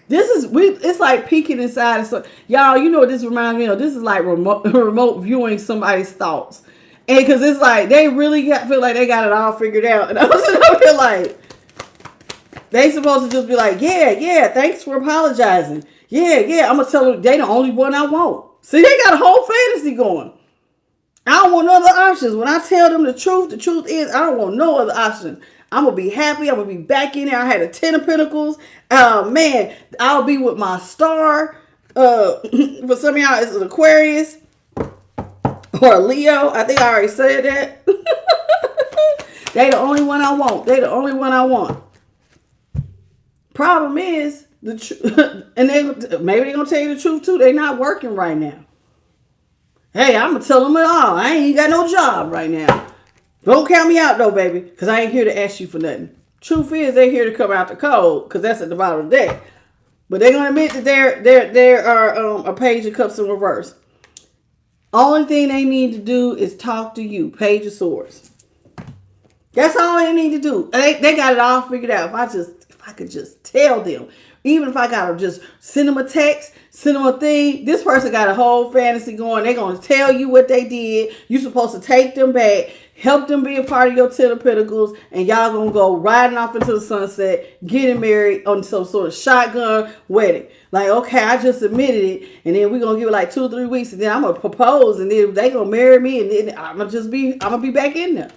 It's like peeking inside. So, y'all, you know what this reminds me of? This is like remote viewing somebody's thoughts. And because it's like, they really feel like they got it all figured out. And I was over here like, they supposed to just be like, yeah, thanks for apologizing. Yeah, I'm going to tell them they the only one I want. See, they got a whole fantasy going. I don't want no other options. When I tell them the truth is I don't want no other options. I'm going to be happy. I'm going to be back in there. I had a 10 of Pentacles. Man, I'll be with my star. For some of y'all, it's an Aquarius or a Leo. I think I already said that. They the only one I want. They the only one I want. Problem is, and maybe they're going to tell you the truth too. They're not working right now. Hey, I'm going to tell them it all. I ain't got no job right now. Don't count me out though, baby, because I ain't here to ask you for nothing. Truth is, they're here to come out the cold, because that's at the bottom of the deck. But they're going to admit that there are a Page of Cups in reverse. Only thing they need to do is talk to you, Page of Swords. That's all they need to do. They got it all figured out. If I could just tell them, even if I gotta just send them a text, send them a thing. This person got a whole fantasy going. They're gonna tell you what they did. You're supposed to take them back, help them be a part of your 10 of Pentacles, and y'all gonna go riding off into the sunset, getting married on some sort of shotgun wedding. Like, okay, I just admitted it, and then we're gonna give it like 2 or 3 weeks, and then I'm gonna propose, and then they gonna marry me, and then I'm gonna be back in there.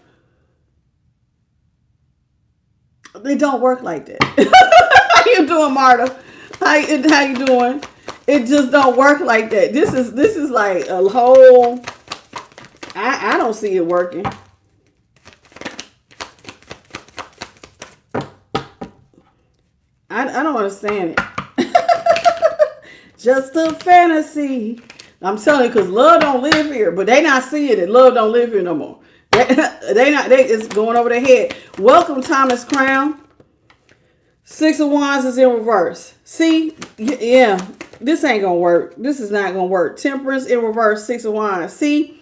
They don't work like that. How you doing, Marta? How you doing? It just don't work like that. This is like a whole. I don't see it working. I don't understand it. Just a fantasy. I'm telling you, because love don't live here, but they not seeing it. Love don't live here no more. It's going over their head. Welcome, Thomas Crown. 6 of Wands is in reverse. See, yeah, this ain't gonna work. This is not gonna work. Temperance in reverse, 6 of Wands. See,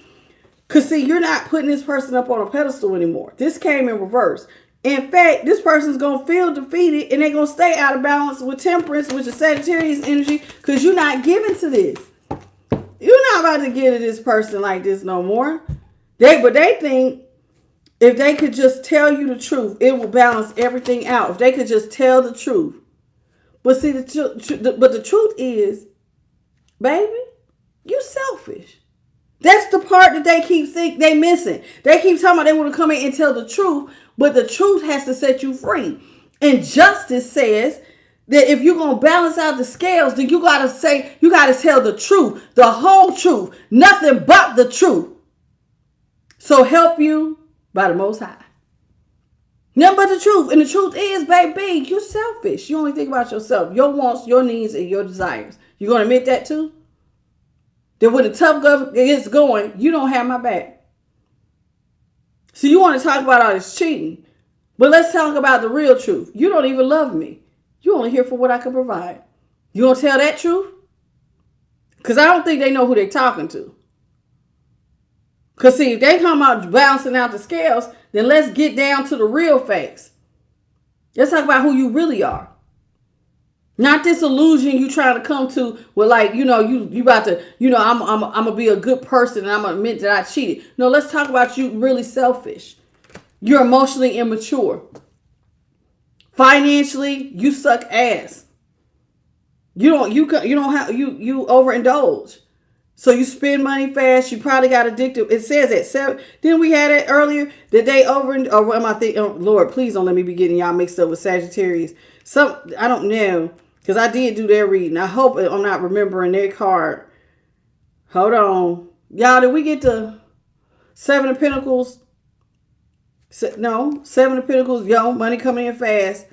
because you're not putting this person up on a pedestal anymore. This came in reverse. In fact, this person's gonna feel defeated, and they're gonna stay out of balance with Temperance, which is Sagittarius energy, because you're not giving to this. You're not about to give to this person like this no more. But they think if they could just tell you the truth, it will balance everything out. If they could just tell the truth. But see, the truth is, baby, you selfish. That's the part that they missing. They keep talking about they want to come in and tell the truth, but the truth has to set you free. And justice says that if you're going to balance out the scales, then you got to tell the truth, the whole truth, nothing but the truth. So help you by the Most High. Nothing but the truth. And the truth is, baby, you're selfish. You only think about yourself, your wants, your needs, and your desires. You going to admit that too? That when the tough government gets going, you don't have my back. So you want to talk about all this cheating. But let's talk about the real truth. You don't even love me. You only here for what I can provide. You going to tell that truth? Because I don't think they know who they're talking to. Because see, if they come out balancing out the scales, then let's get down to the real facts. Let's talk about who you really are. Not this illusion you trying to come to with like, you about to, I'm gonna be a good person and I'm gonna admit that I cheated. No, let's talk about you really selfish. You're emotionally immature. Financially, you suck ass. You overindulge. So you spend money fast. You probably got addicted. It says at 7. Didn't we have it earlier? That they or what am I thinking? Oh, Lord, please don't let me be getting y'all mixed up with Sagittarius. I don't know. Because I did do their reading. I hope I'm not remembering their card. Hold on. Y'all, did we get to 7 of Pentacles? No. 7 of Pentacles. Yo, money coming in fast.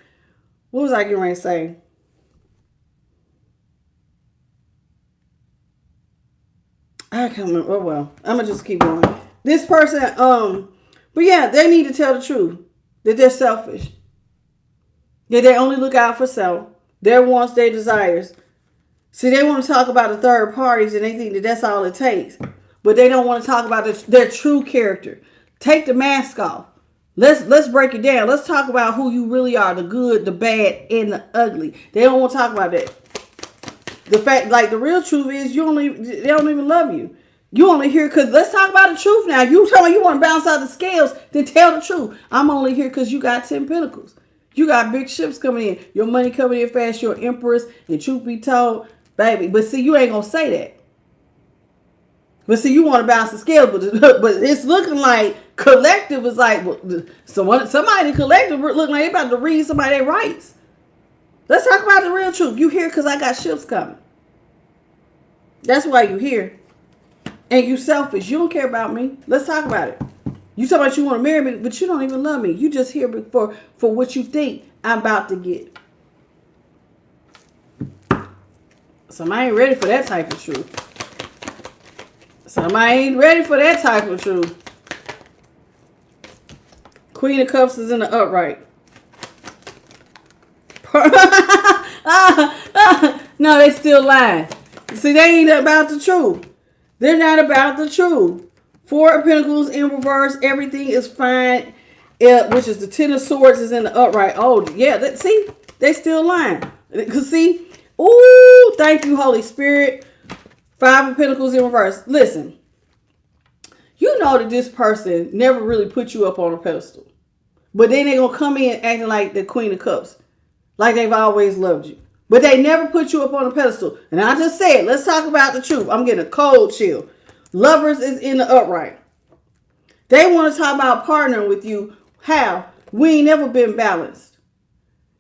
What was I getting ready to say? I can't remember. Oh, well. I'm going to just keep going. This person, but yeah, they need to tell the truth. That they're selfish. That they only look out for self. Their wants, their desires. See, they want to talk about the third parties and they think that that's all it takes. But they don't want to talk about their true character. Take the mask off. Let's break it down. Let's talk about who you really are. The good, the bad, and the ugly. They don't want to talk about that. The fact, like the real truth is they don't even love you. You only here because let's talk about the truth now. You tell me you want to bounce out the scales, then tell the truth. I'm only here because you got 10 pentacles. You got big ships coming in. Your money coming in fast. You're an empress. And truth be told, baby. But see, you ain't going to say that. But see, you want to balance the scales. But it's looking like collective is like, somebody in collective looking like they about to read somebody their rights. Let's talk about the real truth. You here because I got ships coming. That's why you here. And you selfish. You don't care about me. Let's talk about it. You talk about you want to marry me, but you don't even love me. You just here for what you think I'm about to get. Somebody ain't ready for that type of truth. Somebody ain't ready for that type of truth. Queen of Cups is in the upright. No, they still lying. See, they ain't about the truth. They're not about the truth. 4 of Pentacles in reverse. Everything is fine. Which is the 10 of Swords is in the upright. Oh, yeah. See? They still lying. Because see? Ooh, thank you, Holy Spirit. 5 of Pentacles in reverse. Listen. You know that this person never really put you up on a pedestal. But then they're going to come in acting like the Queen of Cups. Like they've always loved you. But they never put you up on a pedestal. And I just said, let's talk about the truth. I'm getting a cold chill. Lovers is in the upright. They want to talk about partnering with you. How? We ain't never been balanced.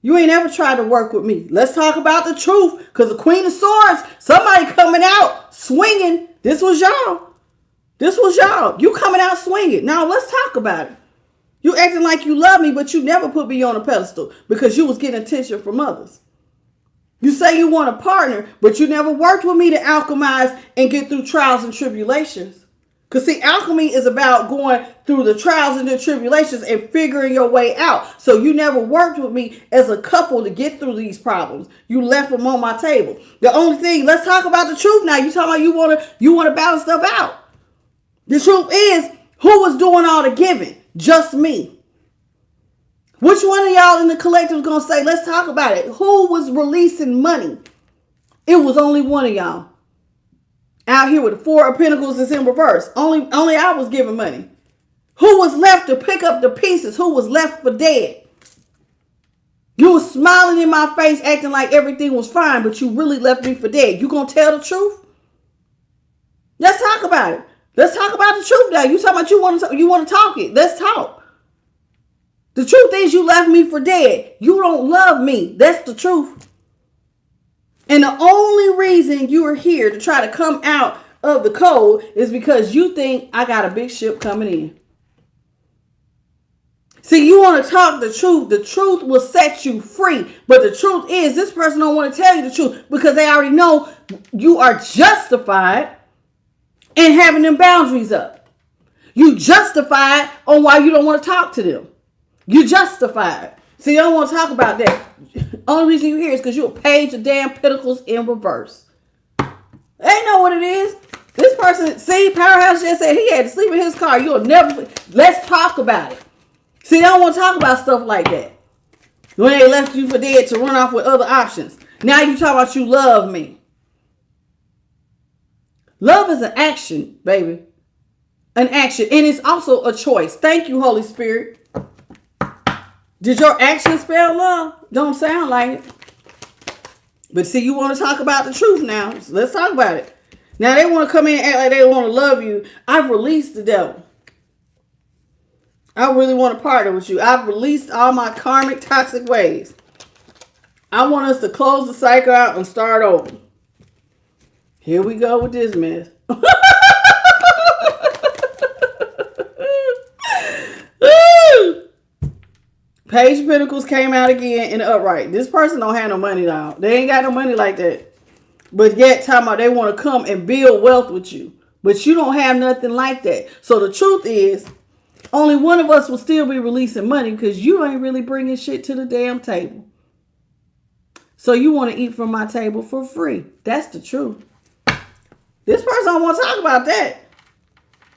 You ain't ever tried to work with me. Let's talk about the truth. Because the Queen of Swords, somebody coming out swinging. This was y'all. This was y'all. You coming out swinging. Now let's talk about it. You acting like you love me, but you never put me on a pedestal because you was getting attention from others. You say you want a partner, but you never worked with me to alchemize and get through trials and tribulations. Because see, alchemy is about going through the trials and the tribulations and figuring your way out. So you never worked with me as a couple to get through these problems. You left them on my table. The only thing, let's talk about the truth now. You talking about you want to balance stuff out. The truth is, who was doing all the giving? Just me. Which one of y'all in the collective is going to say, let's talk about it? Who was releasing money? It was only one of y'all. Out here with the 4 of Pentacles is in reverse. Only I was giving money. Who was left to pick up the pieces? Who was left for dead? You were smiling in my face, acting like everything was fine, but you really left me for dead. You going to tell the truth? Let's talk about it. Let's talk about the truth now. You talking about you want to talk it. Let's talk. The truth is you left me for dead. You don't love me. That's the truth. And the only reason you are here to try to come out of the cold is because you think I got a big ship coming in. See, you want to talk the truth. The truth will set you free. But the truth is this person don't want to tell you the truth because they already know you are justified in having them boundaries up. You justified on why you don't want to talk to them. You justified. See, I don't want to talk about that. Only reason you're here is because you're a page of damn Pentacles in reverse. They know what it is. This person, see, Powerhouse just said he had to sleep in his car. You'll never, let's talk about it. See, they don't want to talk about stuff like that. When they left you for dead to run off with other options. Now you talk about you love me. Love is an action, baby. An action. And it's also a choice. Thank you, Holy Spirit. Did your action spell love? Don't sound like it. But see, you want to talk about the truth now. So let's talk about it. Now they want to come in and act like they want to love you. I've released the devil. I really want to partner with you. I've released all my karmic toxic ways. I want us to close the cycle out and start over. Here we go with this mess. Page of Pentacles came out again in the upright. This person don't have no money now. They ain't got no money like that. But yet talking about they want to come and build wealth with you. But you don't have nothing like that. So the truth is, only one of us will still be releasing money because you ain't really bringing shit to the damn table. So you want to eat from my table for free. That's the truth. This person don't want to talk about that.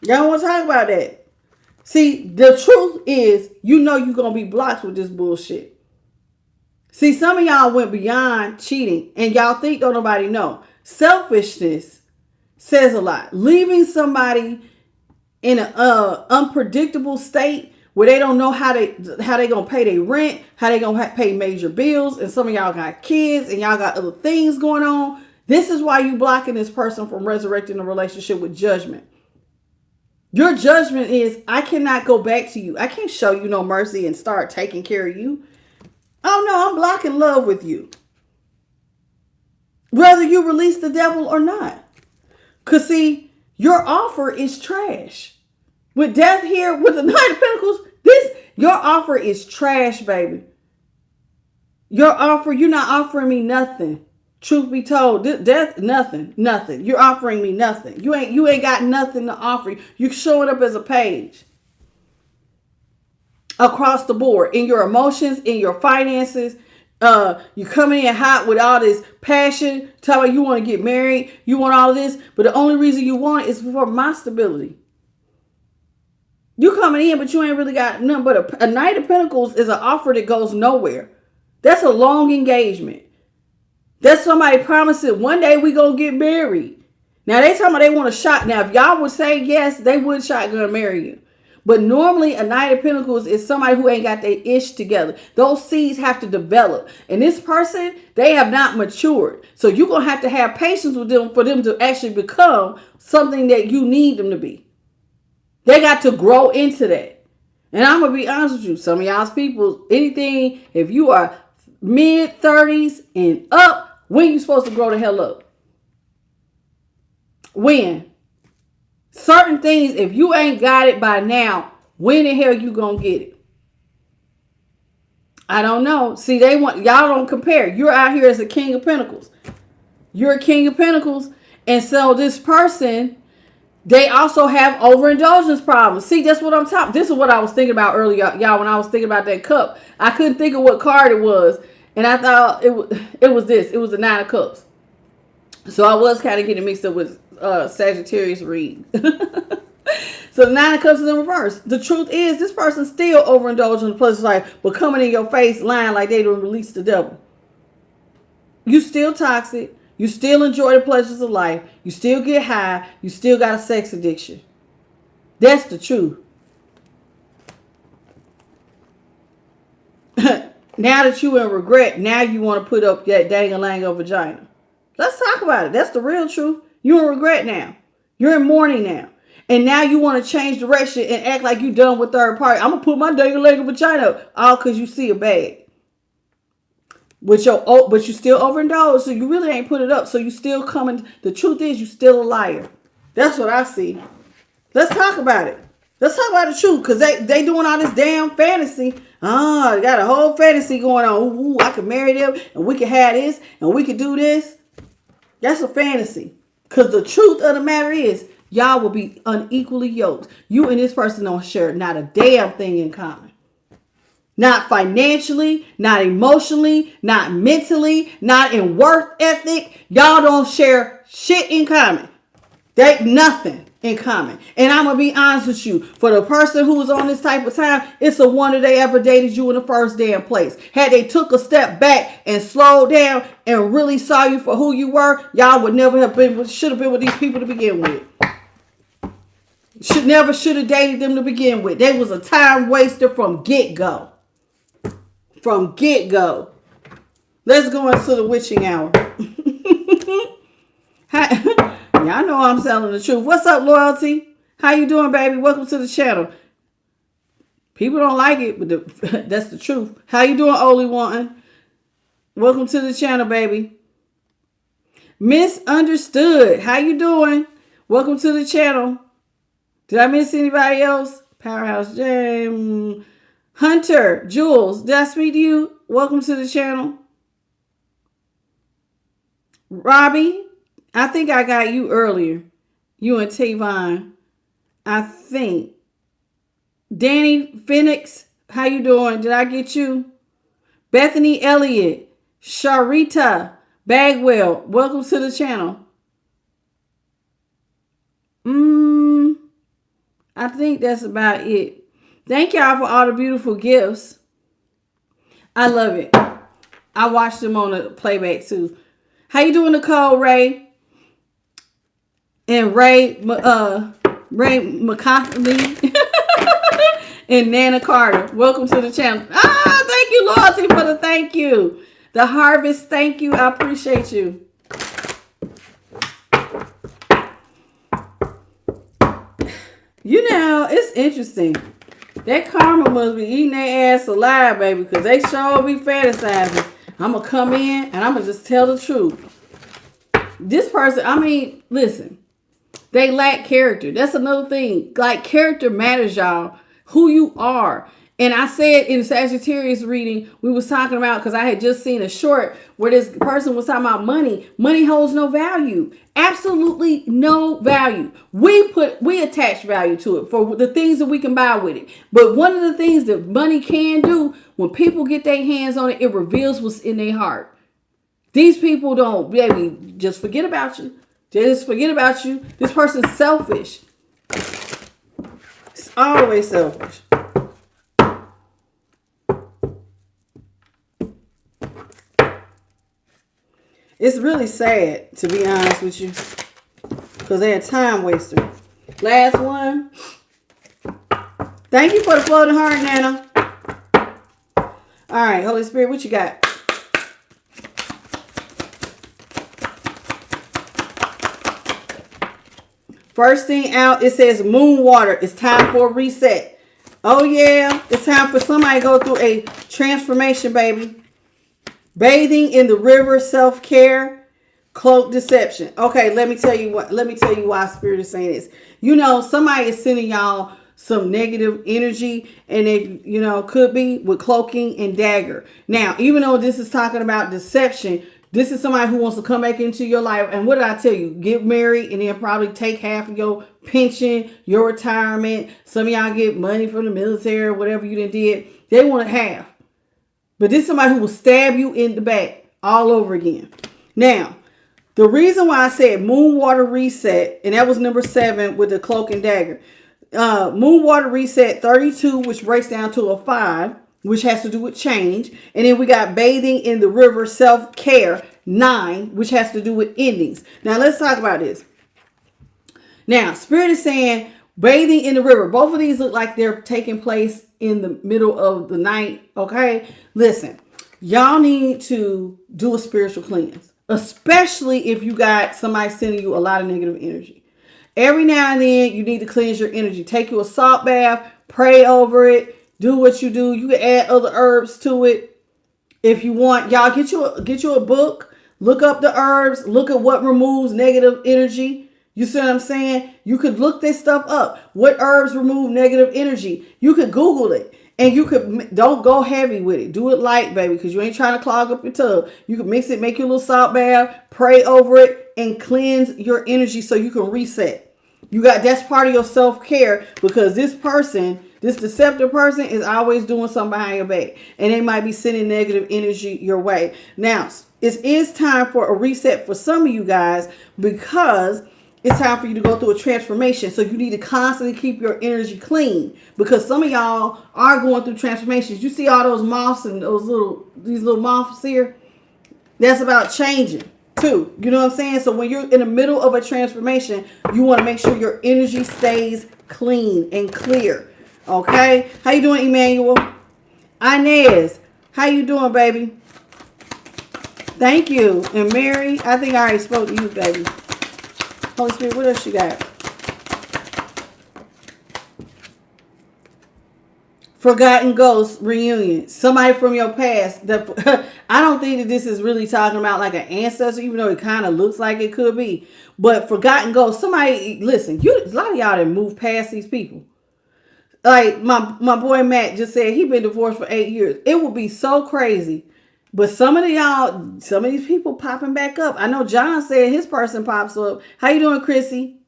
Y'all don't want to talk about that. See, the truth is, you know you're going to be blocked with this bullshit. See, some of y'all went beyond cheating and y'all think don't nobody know. Selfishness says a lot. Leaving somebody in an unpredictable state where they don't know how they going to pay their rent, how they going to pay major bills, and some of y'all got kids and y'all got other things going on. This is why you blocking this person from resurrecting a relationship with judgment. Your judgment is, I cannot go back to you. I can't show you no mercy and start taking care of you. Oh no, I'm blocking love with you. Whether you release the devil or not. Because see, your offer is trash. With death here, with the Knight of Pentacles, your offer is trash, baby. Your offer, you're not offering me nothing. Truth be told, death, nothing. You're offering me nothing. You ain't got nothing to offer. You're showing up as a page. Across the board. In your emotions, in your finances. You coming in hot with all this passion. Talking about you want to get married. You want all of this. But the only reason you want it is for my stability. You coming in, but you ain't really got nothing. But a Knight of Pentacles is an offer that goes nowhere. That's a long engagement. That's somebody promising one day we gonna get married. Now they talking about they want a shot. Now if y'all would say yes, they would shotgun marry you. But normally a Knight of Pentacles is somebody who ain't got their ish together. Those seeds have to develop. And this person, they have not matured. So you're gonna have to have patience with them for them to actually become something that you need them to be. They got to grow into that. And I'm gonna be honest with you, some of y'all's people, anything, if you are mid-30s and up, when you supposed to grow the hell up? When? Certain things, if you ain't got it by now, when the hell you gonna get it? I don't know. See, y'all don't compare. You're out here as a King of Pentacles. You're a King of Pentacles. And so this person, they also have overindulgence problems. See, that's what I'm talking. This is what I was thinking about earlier, y'all, when I was thinking about that cup. I couldn't think of what card it was. And I thought it was this. It was the Nine of Cups. So I was kind of getting mixed up with Sagittarius read. So the Nine of Cups is in reverse. The truth is, this person's still overindulging the pleasure life, but coming in your face lying like they don't release the devil. You still toxic. You still enjoy the pleasures of life. You still get high. You still got a sex addiction. That's the truth. Now that you in regret, now you want to put up that dang-a-lang-o vagina. Let's talk about it. That's the real truth. You're in regret now. You're in mourning now. And now you want to change direction and act like you done with third party. I'm going to put my dang-a-lang-o vagina up. All because you see a bag. But you still overindulged, so you really ain't put it up. So you still coming. The truth is, you still a liar. That's what I see. Let's talk about it. Let's talk about the truth, because they doing all this damn fantasy. They got a whole fantasy going on. Ooh, I could marry them, and we could have this, and we could do this. That's a fantasy. Because the truth of the matter is, y'all will be unequally yoked. You and this person don't share not a damn thing in common. Not financially, not emotionally, not mentally, not in work ethic. Y'all don't share shit in common. They nothing. in common. And I'm going to be honest with you. For the person who was on this type of time, it's a wonder they ever dated you in the first damn place. Had they took a step back and slowed down and really saw you for who you were, y'all would never have been, should have been with these people to begin with. Should have dated them to begin with. They was a time waster from get-go. From get-go. Let's go into the witching hour. Y'all know I'm telling the truth. What's up, Loyalty? How you doing, baby? Welcome to the channel. People don't like it, but that's the truth. How you doing, Only One? Welcome to the channel, baby. Misunderstood. How you doing? Welcome to the channel. Did I miss anybody else? Powerhouse James. Hunter. Jules. Did I speak to you? Welcome to the channel. Robbie. I think I got you earlier. You and Tavon. I think. Danny Phoenix. How you doing? Did I get you? Bethany Elliott. Sharita Bagwell. Welcome to the channel. I think that's about it. Thank y'all for all the beautiful gifts. I love it. I watched them on the playback too. How you doing, Nicole, Ray? And Ray McCartney and Nana Carter. Welcome to the channel. Thank you, Loyalty, for the thank you. The Harvest, thank you. I appreciate you. You know, it's interesting. That karma must be eating their ass alive, baby, because they sure be fantasizing. I'm going to come in and I'm going to just tell the truth. This person, I mean, listen, they lack character. That's another thing. Like, character matters, y'all. Who you are. And I said in the Sagittarius reading, we was talking about, because I had just seen a short where this person was talking about money. Money holds no value. Absolutely no value. We attach value to it for the things that we can buy with it. But one of the things that money can do, when people get their hands on it, it reveals what's in their heart. These people don't, baby, just forget about you. Just forget about you. This person's selfish. It's always selfish. It's really sad, to be honest with you, because they're a time waster. Last one. Thank you for the floating heart, Nana. All right, Holy Spirit, what you got? First thing out, it says moon water. It's time for a reset. Oh, yeah. It's time for somebody to go through a transformation, baby. Bathing in the river, self-care, cloak deception. Okay, let me tell you why Spirit is saying this. You know, somebody is sending y'all some negative energy, and it, you know, could be with cloaking and dagger. Now, even though this is talking about deception, this is somebody who wants to come back into your life. And what did I tell you? Get married and then probably take half of your pension, your retirement. Some of y'all get money from the military or whatever you did. They want to have. But this is somebody who will stab you in the back all over again. Now, the reason why I said moon water reset, and that was number 7 with the cloak and dagger. Moon water reset 32, which breaks down to a 5, which has to do with change. And then we got bathing in the river, self-care 9, which has to do with endings. Now, let's talk about this. Now, Spirit is saying bathing in the river. Both of these look like they're taking place in the middle of the night. Okay, listen, y'all need to do a spiritual cleanse, especially if you got somebody sending you a lot of negative energy. Every now and then you need to cleanse your energy. Take you a salt bath, pray over it, do what you do. You can add other herbs to it if you want. Y'all get you a book, look up the herbs, look at what removes negative energy. You see what I'm saying? You could look this stuff up. What herbs remove negative energy? You could Google it. And you could, don't go heavy with it. Do it light, baby, because you ain't trying to clog up your tub. You can mix it, make your little salt bath, pray over it, and cleanse your energy so you can reset. That's part of your self-care, because this person, this deceptive person, is always doing something behind your back. And they might be sending negative energy your way. Now, it is time for a reset for some of you guys, because It's time for you to go through a transformation. So you need to constantly keep your energy clean, because some of y'all are going through transformations. You see all those moths and these little moths here? That's about changing too. You know what I'm saying? So when you're in the middle of a transformation, you want to make sure your energy stays clean and clear. Okay? How you doing, Emmanuel? Inez, how you doing, baby? Thank you. And Mary, I think I already spoke to you, baby. Holy Spirit, what else you got? Forgotten Ghost reunion. Somebody from your past. I don't think that this is really talking about like an ancestor, even though it kind of looks like it could be. But Forgotten Ghost. Somebody, listen, a lot of y'all didn't move past these people. Like my boy Matt just said, he been divorced for 8 years. It would be so crazy. But some of these people popping back up. I know John said his person pops up. How you doing, Chrissy?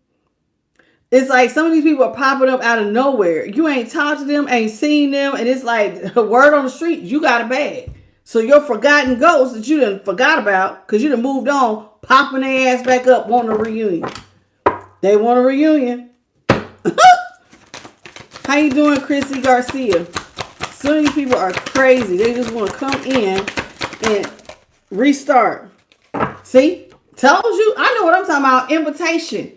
It's like some of these people are popping up out of nowhere. You ain't talked to them, ain't seen them, and it's like a word on the street, you got a bag. So your forgotten ghosts that you done forgot about, because you done moved on, popping their ass back up, wanting a reunion. They want a reunion. How you doing, Chrissy Garcia? Some of these people are crazy. They just want to come in and restart. See? Told you. I know what I'm talking about. Invitation.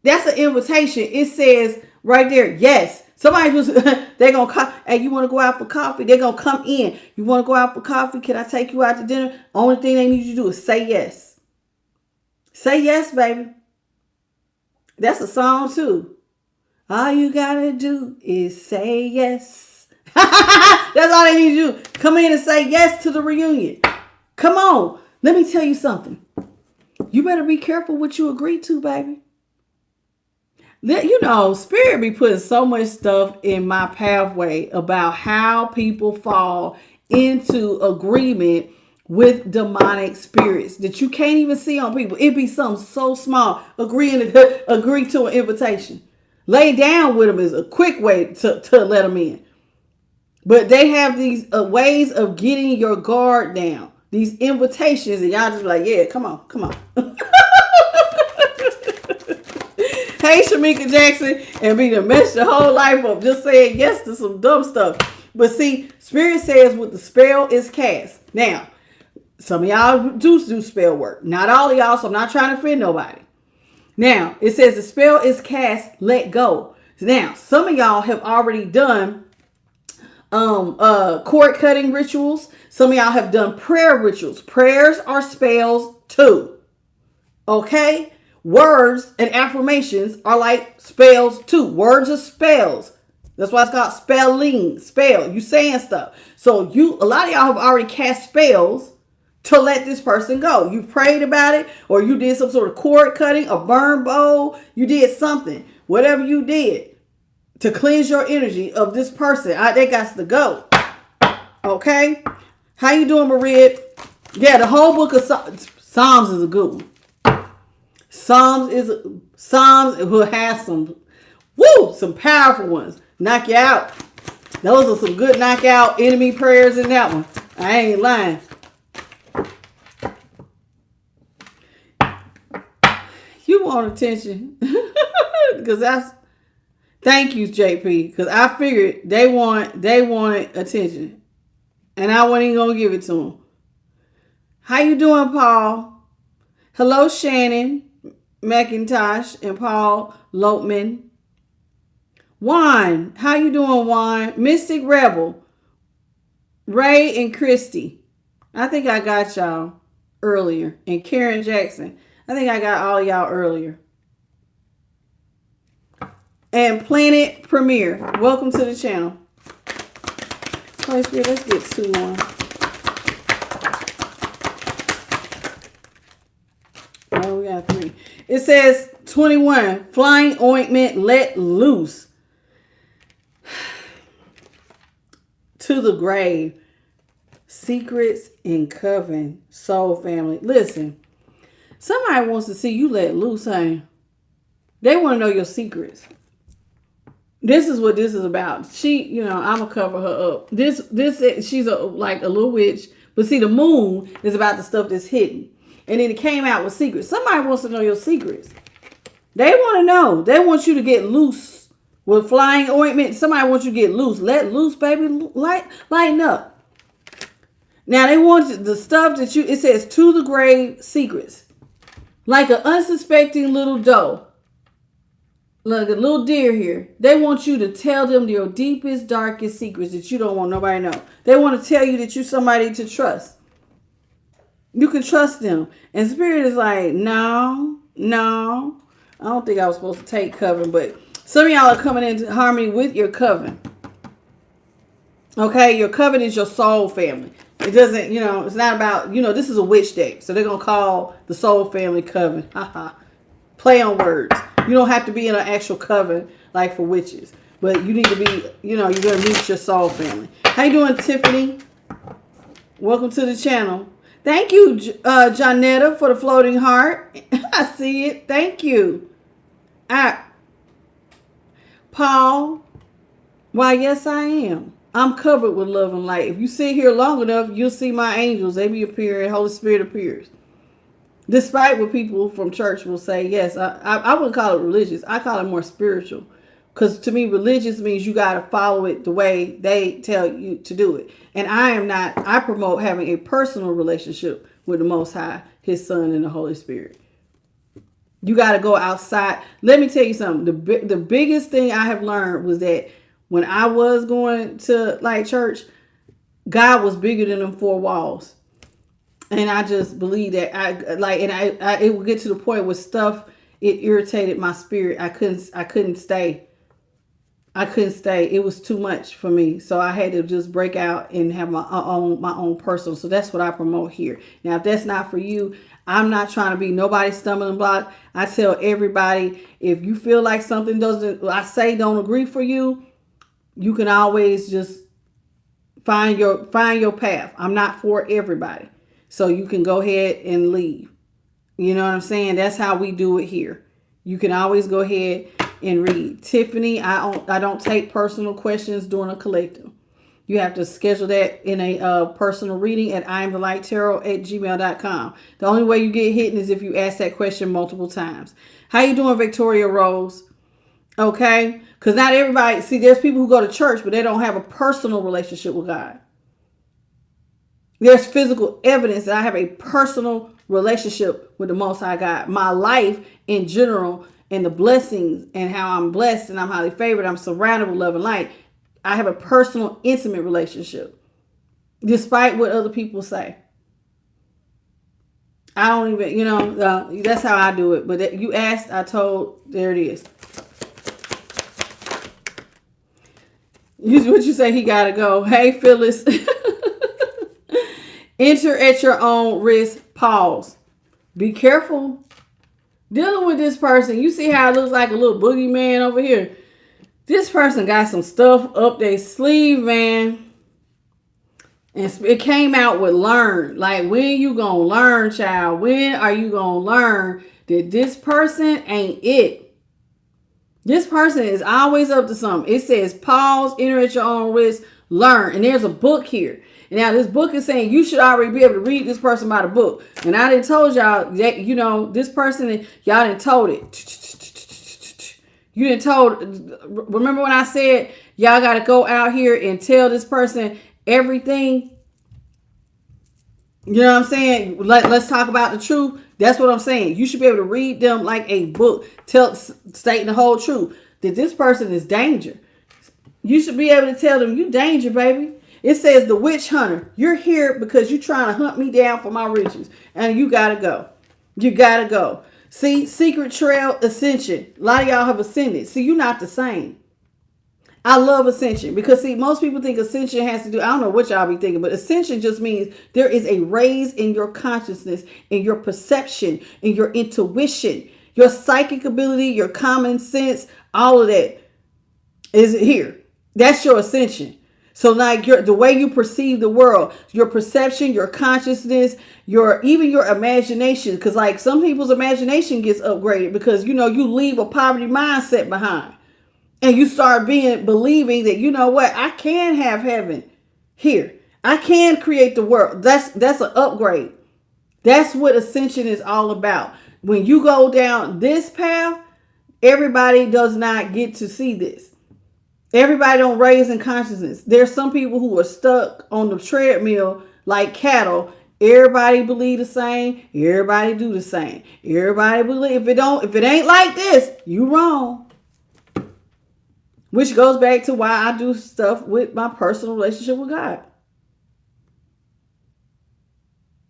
That's an invitation. It says right there, yes. Somebody just, they're going to come. Hey, you want to go out for coffee? They're going to come in. You want to go out for coffee? Can I take you out to dinner? Only thing they need you to do is say yes. Say yes, baby. That's a song too. All you got to do is say yes. That's all they need you to do. Come in and say yes to the reunion. Come on. Let me tell you something. You better be careful what you agree to, baby. You know, Spirit be putting so much stuff in my pathway about how people fall into agreement with demonic spirits that you can't even see on people. It be something so small. Agree to an invitation. Lay down with them is a quick way to let them in. But they have these ways of getting your guard down. These invitations, and y'all just be like, yeah, come on. Hey, Shamika Jackson, and be to mess your whole life up just saying yes to some dumb stuff. But see, Spirit says what the spell is cast. Now, some of y'all do spell work. Not all of y'all, so I'm not trying to offend nobody. Now, it says the spell is cast, let go. Now, some of y'all have already done cord cutting rituals. Some of y'all have done prayer rituals. Prayers are spells too. Okay? Words and affirmations are like spells too. Words are spells. That's why it's called spelling. Spell. You saying stuff. So a lot of y'all have already cast spells to let this person go. You prayed about it, or you did some sort of cord cutting, a burn bowl. You did something. Whatever you did to cleanse your energy of this person. They got to go. Okay? How you doing, Maria? Yeah, the whole book of Psalms is a good one. Psalms will have some powerful ones. Knock you out. Those are some good knockout enemy prayers in that one. I ain't lying. You want attention. Thank you, JP. Because I figured they wanted attention. And I wasn't even going to give it to them. How you doing, Paul? Hello, Shannon McIntosh and Paul Lotman. Juan, how you doing, Juan? Mystic Rebel, Ray and Christy. I think I got y'all earlier. And Karen Jackson. I think I got all y'all earlier. And Planet Premiere. Welcome to the channel. Holy Spirit, let's get 2 on. Oh, we got 3. It says 21. Flying ointment let loose. To the grave. Secrets in coven. Soul family. Listen. Somebody wants to see you let loose, hey? They want to know your secrets. This is what this is about. She, I'm going to cover her up. She's like a little witch. But see, the moon is about the stuff that's hidden. And then it came out with secrets. Somebody wants to know your secrets. They want to know. They want you to get loose with flying ointment. Somebody wants you to get loose. Let loose, baby. Lighten up. Now they want the stuff that it says to the grave secrets. Like an unsuspecting little doe. Like a little deer here. They want you to tell them your deepest, darkest secrets that you don't want nobody to know. They want to tell you that you're somebody to trust. You can trust them. And Spirit is like, no. I don't think I was supposed to take coven, but some of y'all are coming into harmony with your coven. Okay, your coven is your soul family. It doesn't, it's not about, this is a witch deck. So they're going to call the soul family coven. Haha. Play on words. You don't have to be in an actual coven like for witches. But you need to be, you're going to meet your soul family. How you doing, Tiffany? Welcome to the channel. Thank you, Jonetta, for the floating heart. I see it. Thank you. Paul, why, yes, I am. I'm covered with love and light. If you sit here long enough, you'll see my angels. They be appearing. Holy Spirit appears. Despite what people from church will say, yes, I wouldn't call it religious. I call it more spiritual. Because to me, religious means you got to follow it the way they tell you to do it. And I promote having a personal relationship with the Most High, His Son, and the Holy Spirit. You got to go outside. Let me tell you something. The biggest thing I have learned was that when I was going to church, God was bigger than them four walls. And I just believe that it would get to the point where stuff, it irritated my spirit. I couldn't stay. It was too much for me. So I had to just break out and have my own personal. So that's what I promote here. Now, if that's not for you, I'm not trying to be nobody's stumbling block. I tell everybody, if you feel like something don't agree for you, you can always just find your path. I'm not for everybody. So you can go ahead and leave. You know what I'm saying? That's how we do it here. You can always go ahead and read. Tiffany, I don't take personal questions during a collective. You have to schedule that in a personal reading at imthelightttarot@gmail.com. The only way you get hit is if you ask that question multiple times. How you doing, Victoria Rose? Okay? Because not everybody, there's people who go to church, but they don't have a personal relationship with God. There's physical evidence that I have a personal relationship with the Most High God. My life in general and the blessings and how I'm blessed and I'm highly favored, I'm surrounded with love and light. I have a personal, intimate relationship, despite what other people say. I don't even, that's how I do it. But you asked, I told, there it is. What you say, he got to go. Hey, Phyllis. Enter at your own risk. Pause. Be careful. Dealing with this person. You see how it looks like a little boogeyman over here. This person got some stuff up their sleeve, man. And it came out with learn. Like, when you gonna learn, child? When are you gonna learn that this person ain't it? This person is always up to something. It says pause, enter at your own risk, learn. And there's a book here. And now this book is saying you should already be able to read this person by the book. And I done told y'all that, this person, y'all done told it. You done told, remember when I said y'all got to go out here and tell this person everything? You know what I'm saying? Let's talk about the truth. That's what I'm saying. You should be able to read them like a book, stating the whole truth, that this person is danger. You should be able to tell them, you danger, baby. It says the witch hunter. You're here because you're trying to hunt me down for my riches. And you got to go. You got to go. See, secret trail ascension. A lot of y'all have ascended. See, you're not the same. I love ascension because, see, most people think ascension has to do, I don't know what y'all be thinking, but ascension just means there is a raise in your consciousness, in your perception, in your intuition, your psychic ability, your common sense, all of that is here. That's your ascension. So like the way you perceive the world, your perception, your consciousness, even your imagination. Because like some people's imagination gets upgraded because, you leave a poverty mindset behind. And you start believing that, I can have heaven here. I can create the world. That's an upgrade. That's what ascension is all about. When you go down this path, Everybody does not get to see this. Everybody don't raise in consciousness. There's some people who are stuck on the treadmill like cattle. Everybody believe the same. Everybody do the same. Everybody believe. If it ain't like this, you wrong. Which goes back to why I do stuff with my personal relationship with God.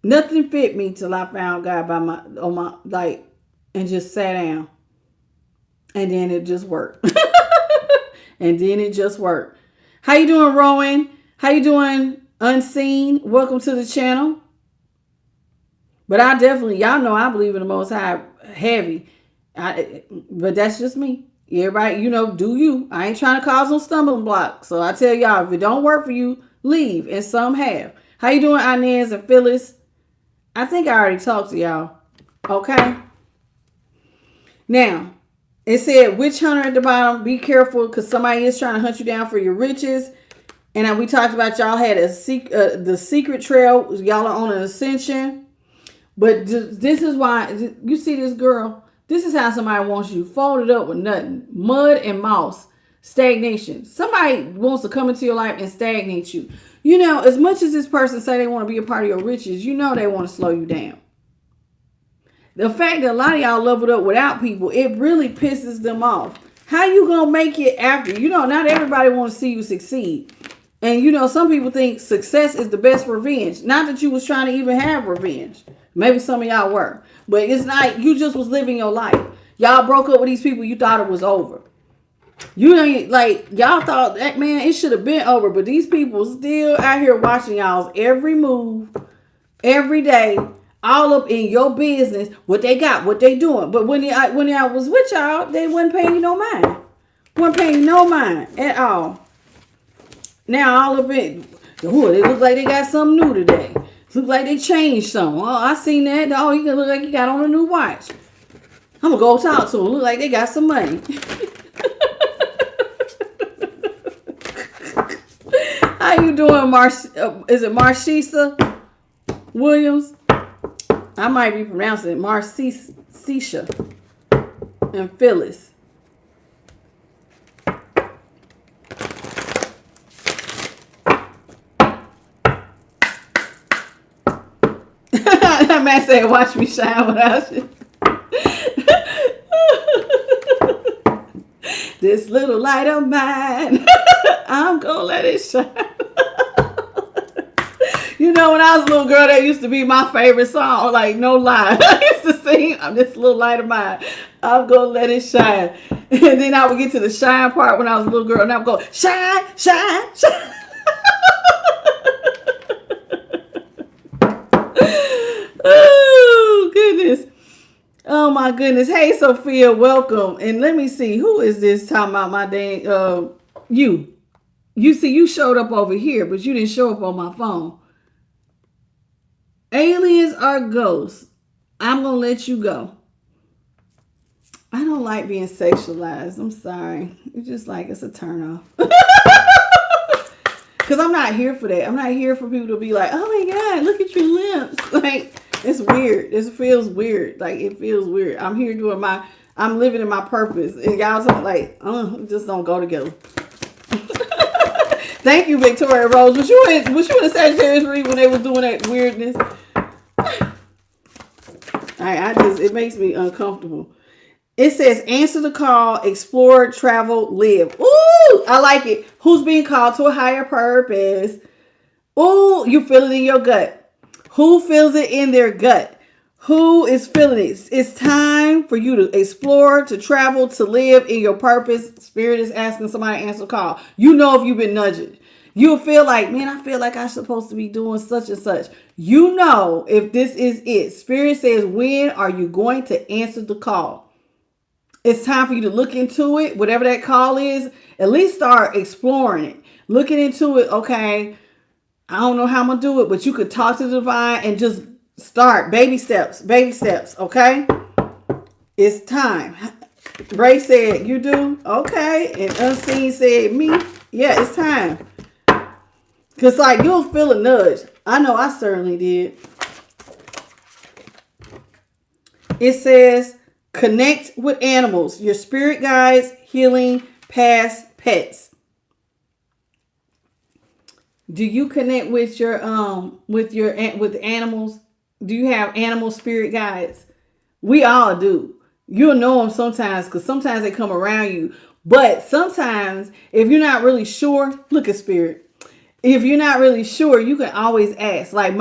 Nothing fit me till I found God and just sat down. And then it just worked. And then it just worked. How you doing, Rowan? How you doing, Unseen? Welcome to the channel. But I definitely, y'all know I believe in the Most High heavy. But that's just me. Everybody, do you. I ain't trying to cause no stumbling blocks. So I tell y'all, if it don't work for you, leave. And some have. How you doing, Inez and Phyllis? I think I already talked to y'all. Okay. Now, it said, witch hunter at the bottom, be careful because somebody is trying to hunt you down for your riches. And we talked about y'all had the secret trail. Y'all are on an ascension. But this is why, you see this girl, this is how somebody wants you folded up with nothing. Mud and moss. Stagnation. Somebody wants to come into your life and stagnate you. As much as this person say they want to be a part of your riches, they want to slow you down. The fact that a lot of y'all leveled up without people, it really pisses them off. How you gonna make it after? Not everybody want to see you succeed. And some people think success is the best revenge. Not that you was trying to even have revenge. Maybe some of y'all were. But it's not, you just was living your life. Y'all broke up with these people, you thought it was over. Y'all thought that, man, it should have been over. But these people still out here watching y'all's every move, every day, all up in your business, what they got, what they doing. But when I was with y'all, they wasn't paying you no mind. Wasn't paying you no mind at all. Now all up in, it look like they got something new today. Look like they changed something. Oh, I seen that. Oh, he look like he got on a new watch. I'm gonna go talk to him. Look like they got some money. How you doing, is it Marshisa Williams? I might be pronouncing it Marcisha and Phyllis. That man said, watch me shine without you. This little light of mine, I'm gonna let it shine. When I was a little girl, that used to be my favorite song. Like, no lie. I used to sing, I'm this little light of mine, I'm gonna let it shine. And then I would get to the shine part when I was a little girl, and I would go, shine, shine, shine. Oh, goodness. Oh, my goodness. Hey, Sophia, welcome. And let me see. Who is this talking about my dang, you? You see, you showed up over here, but you didn't show up on my phone. Aliens are ghosts. I'm going to let you go. I don't like being sexualized. I'm sorry. It's just like it's a turn off. Because I'm not here for that. I'm not here for people to be like, oh my God, look at your lips. Like, it's weird. It feels weird. Like, it feels weird. I'm here doing I'm living in my purpose. And y'all like, just don't go together. Thank you, Victoria Rose. Was you in the Sagittarius read when they was doing that weirdness? It makes me uncomfortable. It says, answer the call, explore, travel, live. Ooh, I like it. Who's being called to a higher purpose? Ooh, you feel it in your gut. Who feels it in their gut? Who is feeling it? It's time for you to explore, to travel, to live in your purpose. Spirit is asking somebody to answer the call. If you've been nudging. You'll feel like, man, I feel like I'm supposed to be doing such and such. If this is it. Spirit says, when are you going to answer the call? It's time for you to look into it. Whatever that call is, at least start exploring it. Looking into it. Okay, I don't know how I'm going to do it, but you could talk to the divine and just start. Baby steps. Okay? It's time. Ray said, you do? Okay. And Unseen said, me? Yeah, it's time. Because, you'll feel a nudge. I know I certainly did. It says, Connect with animals, your spirit guides, healing, past, pets. Do you connect with your with animals? Do you have animal spirit guides? We all do. You'll know them sometimes because sometimes they come around you. But sometimes, if you're not really sure, look at spirit. If you're not really sure, you can always ask. Like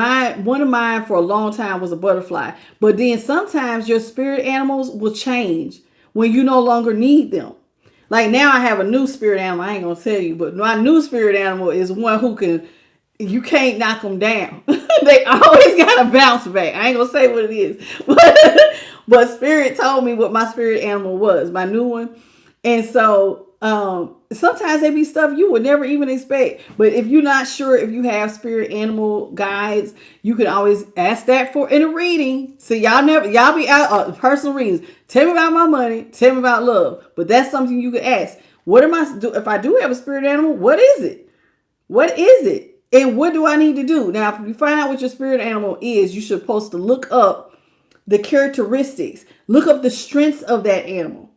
one of mine for a long time was a butterfly. But then sometimes your spirit animals will change when you no longer need them. Like now I have a new spirit animal. I ain't going to tell you, but my new spirit animal is one who you can't knock them down. They always got to bounce back. I ain't going to say what it is. But spirit told me what my spirit animal was, my new one. And so sometimes they be stuff you would never even expect. But if you're not sure if you have spirit animal guides, you can always ask that for in a reading. So y'all be out personal readings. Tell me about my money. Tell me about love. But that's something you can ask. What am I do if I do have a spirit animal? What is it? What is it? And what do I need to do? Now, if you find out what your spirit animal is, you should supposed to look up the characteristics. Look up the strengths of that animal.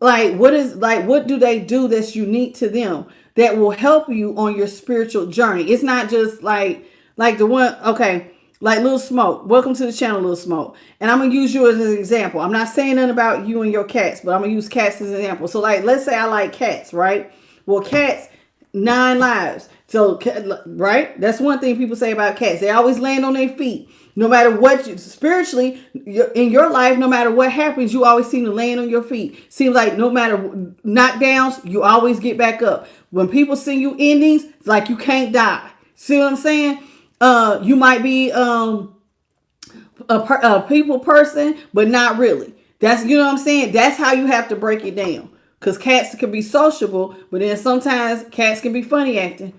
What do they do that's unique to them that will help you on your spiritual journey? It's not just like the one, okay, like Little Smoke. Welcome to the channel, Little Smoke. And I'm going to use you as an example. I'm not saying nothing about you and your cats, but I'm going to use cats as an example. So let's say I like cats, right? Well, cats, 9 lives. So, right? That's one thing people say about cats. They always land on their feet. No matter what, spiritually, in your life, no matter what happens, you always seem to land on your feet. Seems like no matter knockdowns, you always get back up. When people send you endings, it's like you can't die. See what I'm saying? You might be a people person, but not really. That's, you know what I'm saying? That's how you have to break it down. Because cats can be sociable, but then sometimes cats can be funny acting.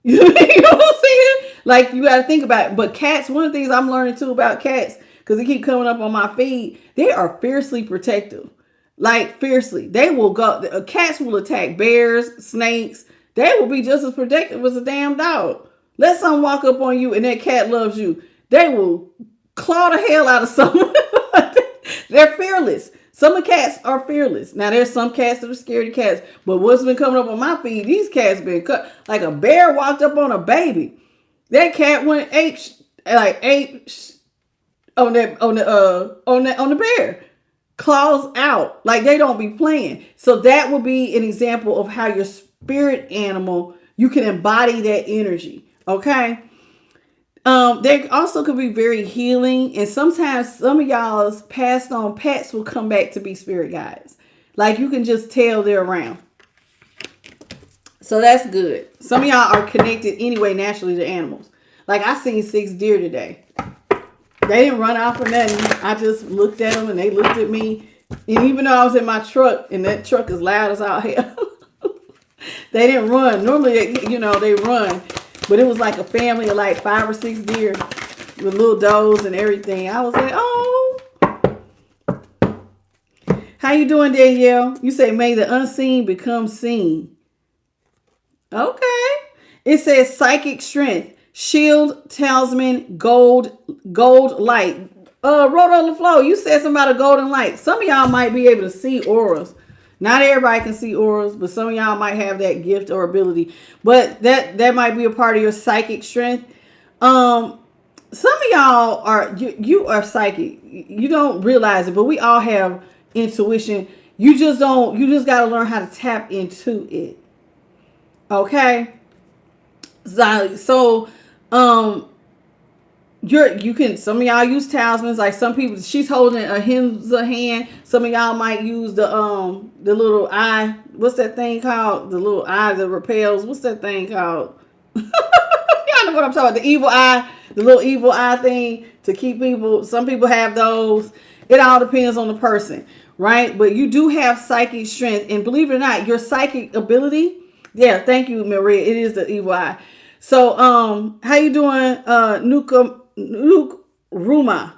You know what I'm saying? Like, you got to think about it. But cats, one of the things I'm learning too about cats, because they keep coming up on my feed, they are fiercely protective. Like, fiercely. They will go, cats will attack bears, snakes. They will be just as protective as a damn dog. Let someone walk up on you and that cat loves you. They will claw the hell out of someone. They're fearless. Some of the cats are fearless. Now, there's some cats that are scaredy cats, but what's been coming up on my feed, these cats been cut. Like a bear walked up on a baby. That cat went ape on the bear. Claws out. Like they don't be playing. So that would be an example of how your spirit animal, you can embody that energy. Okay. They also could be very healing. And sometimes some of y'all's passed on pets will come back to be spirit guides. Like you can just tell they're around. So that's good. Some of y'all are connected anyway naturally to animals. Like I seen 6 deer today. They didn't run out for nothing. I just looked at them and they looked at me. And even though I was in my truck and that truck is loud as all hell, they didn't run. Normally, they run. But it was like a family of like 5 or 6 deer with little does and everything. I was like, oh. How you doing, Danielle? You say, may the unseen become seen. Okay. It says psychic strength, shield, talisman, gold light. Roto LaFlow, you said something about a golden light. Some of y'all might be able to see auras. Not everybody can see auras, but some of y'all might have that gift or ability. But that might be a part of your psychic strength. Some of y'all are you are psychic. You don't realize it, but we all have intuition. You just got to learn how to tap into it. Okay? So you can, some of y'all use talismans. Like some people, she's holding a Himsa hand. Some of y'all might use the little eye. What's that thing called? The little eye that repels. What's that thing called? Y'all know what I'm talking about. The evil eye, the little evil eye thing to keep people. Some people have those. It all depends on the person, right? But you do have psychic strength, and believe it or not, your psychic ability. Yeah, thank you, Maria. It is the evil eye. So, how you doing, Nuke Ruma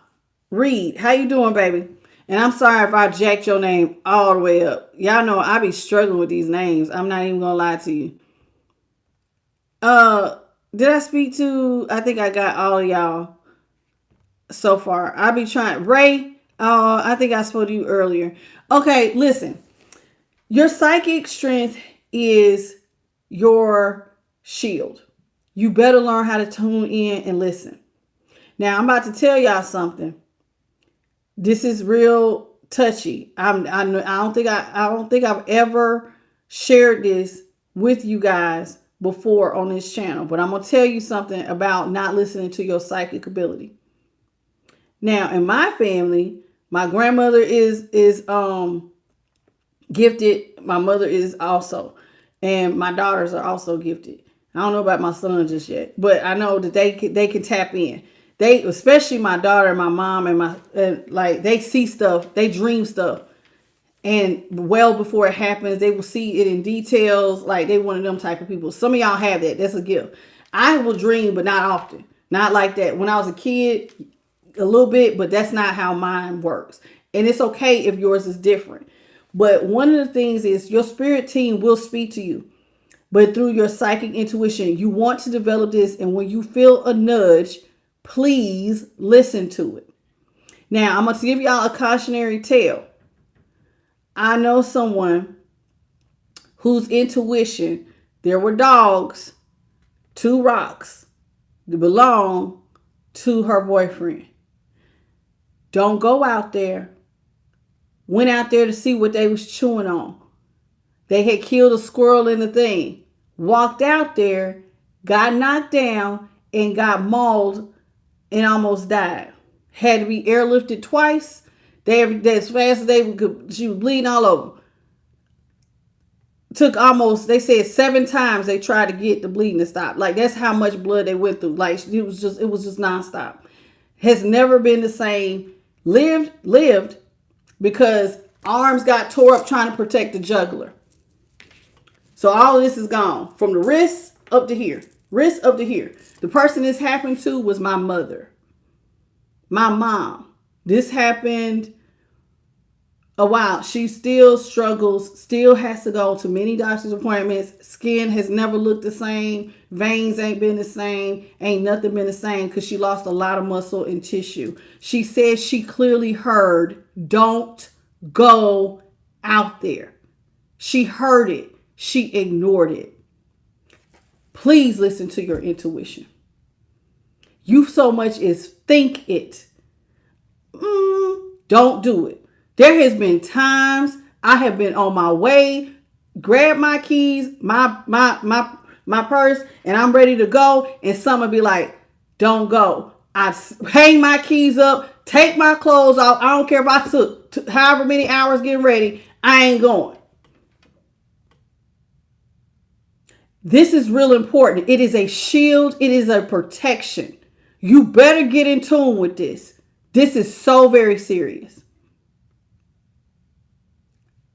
Reed? How you doing, baby? And I'm sorry if I jacked your name all the way up. Y'all know I be struggling with these names. I'm not even gonna lie to you. Did I speak to? I think I got all of y'all so far. I be trying. Ray, I think I spoke to you earlier. Okay, listen. Your psychic strength is your shield. You better learn how to tune in and listen. Now, I'm about to tell y'all something. This is real touchy. I don't think I've ever shared this with you guys before on this channel, but I'm gonna tell you something about not listening to your psychic ability. Now, in my family, my grandmother is gifted. My mother is also, and my daughters are also gifted. I don't know about my son just yet, but I know that they can tap in. They, especially my daughter and my mom and like they see stuff, they dream stuff, and well before it happens, they will see it in details. Like they one of them type of people. Some of y'all have that. That's a gift. I will dream, but not often. Not like that. When I was a kid, a little bit, but that's not how mine works. And it's okay if yours is different. But one of the things is your spirit team will speak to you, but through your psychic intuition, you want to develop this. And when you feel a nudge, please listen to it. Now, I'm going to give y'all a cautionary tale. I know someone whose intuition, there were dogs, 2 rocks that belong to her boyfriend. Don't go out there. Went out there to see what they was chewing on. They had killed a squirrel in the thing. Walked out there, got knocked down, and got mauled and almost died. Had to be airlifted twice. They as fast as they could, she was bleeding all over. Took almost, they said 7 times they tried to get the bleeding to stop. Like that's how much blood they went through. Like it was just nonstop. Has never been the same. Lived because arms got tore up trying to protect the jugular. So all of this is gone from the wrist up to here. Wrist up to here. The person this happened to was my mother. My mom. This happened a while. She still struggles, still has to go to many doctor's appointments. Skin has never looked the same. Veins ain't been the same. Ain't nothing been the same because she lost a lot of muscle and tissue. She said she clearly heard, don't go out there. She heard it. She ignored it. Please listen to your intuition. You so much as think it. Don't do it. There has been times I have been on my way, grab my keys, my purse, and I'm ready to go. And someone be like, don't go. I hang my keys up, take my clothes off. I don't care if I took however many hours getting ready. I ain't going. This is real important. It is a shield. It is a protection. You better get in tune with this. This is so very serious.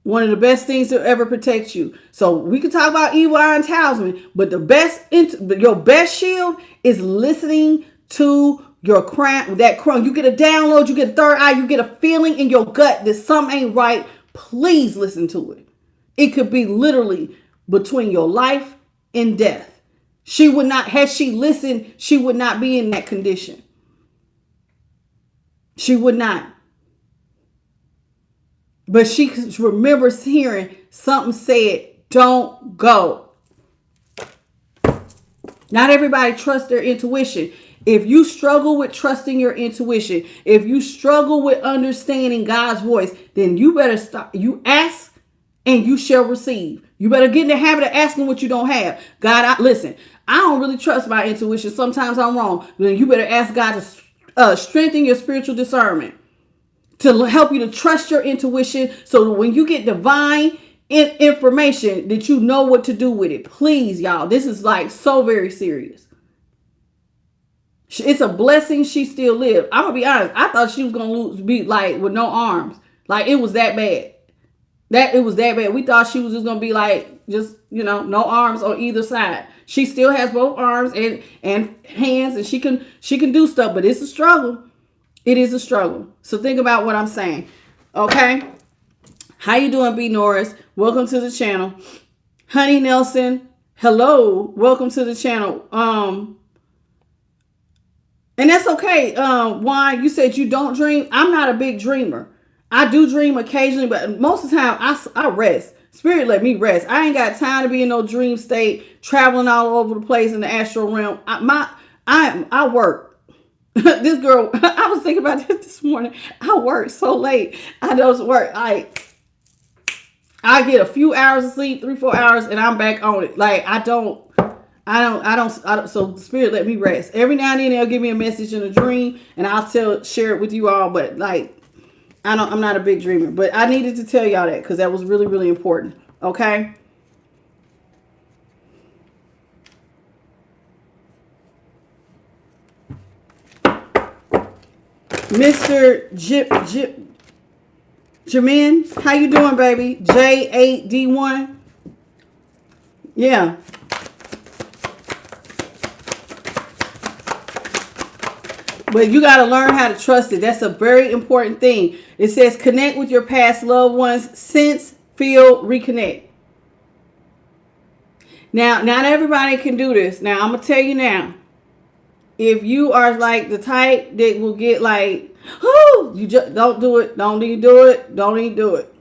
One of the best things to ever protect you. So we can talk about evil eye and talisman, but your best shield is listening to your crown. That crown, you get a download, you get a third eye, you get a feeling in your gut that something ain't right. Please listen to it. It could be literally between your life and death. She would not, had she listened, she would not be in that condition. She would not. But she remembers hearing something said, don't go. Not everybody trusts their intuition. If you struggle with trusting your intuition, if you struggle with understanding God's voice, then you better stop. You ask and you shall receive. You better get in the habit of asking what you don't have. God, listen, I don't really trust my intuition. Sometimes I'm wrong. Then you better ask God to strengthen your spiritual discernment, to help you to trust your intuition so that when you get divine information that you know what to do with it. Please, y'all, this is like so very serious. It's a blessing she still lived. I'm going to be honest. I thought she was going to be like with no arms. Like it was that bad. It was that bad. We thought she was just going to be like, just, no arms on either side. She still has both arms and hands, and she can do stuff, but it's a struggle. It is a struggle. So think about what I'm saying. Okay. How you doing, B. Norris? Welcome to the channel. Honey Nelson. Hello. Welcome to the channel. And that's okay. Why you said you don't dream? I'm not a big dreamer. I do dream occasionally, but most of the time I rest. Spirit let me rest. I ain't got time to be in no dream state, traveling all over the place in the astral realm. I work. This girl, I was thinking about this morning. I work so late. I don't work. I get a few hours of sleep, 3-4 hours, and I'm back on it. Like I don't. So Spirit let me rest. Every now and then they'll give me a message in a dream, and I'll share it with you all. But like, I'm not a big dreamer, but I needed to tell y'all that because that was really, really important. Okay. Mr. Jamin, how you doing, baby? J8D1. Yeah. But you got to learn how to trust it. That's a very important thing. It says connect with your past loved ones. Sense, feel, reconnect. Now, not everybody can do this. Now, I'm going to tell you now. If you are like the type that will get like, oh, you just don't do it. Don't even do it. Don't even do it.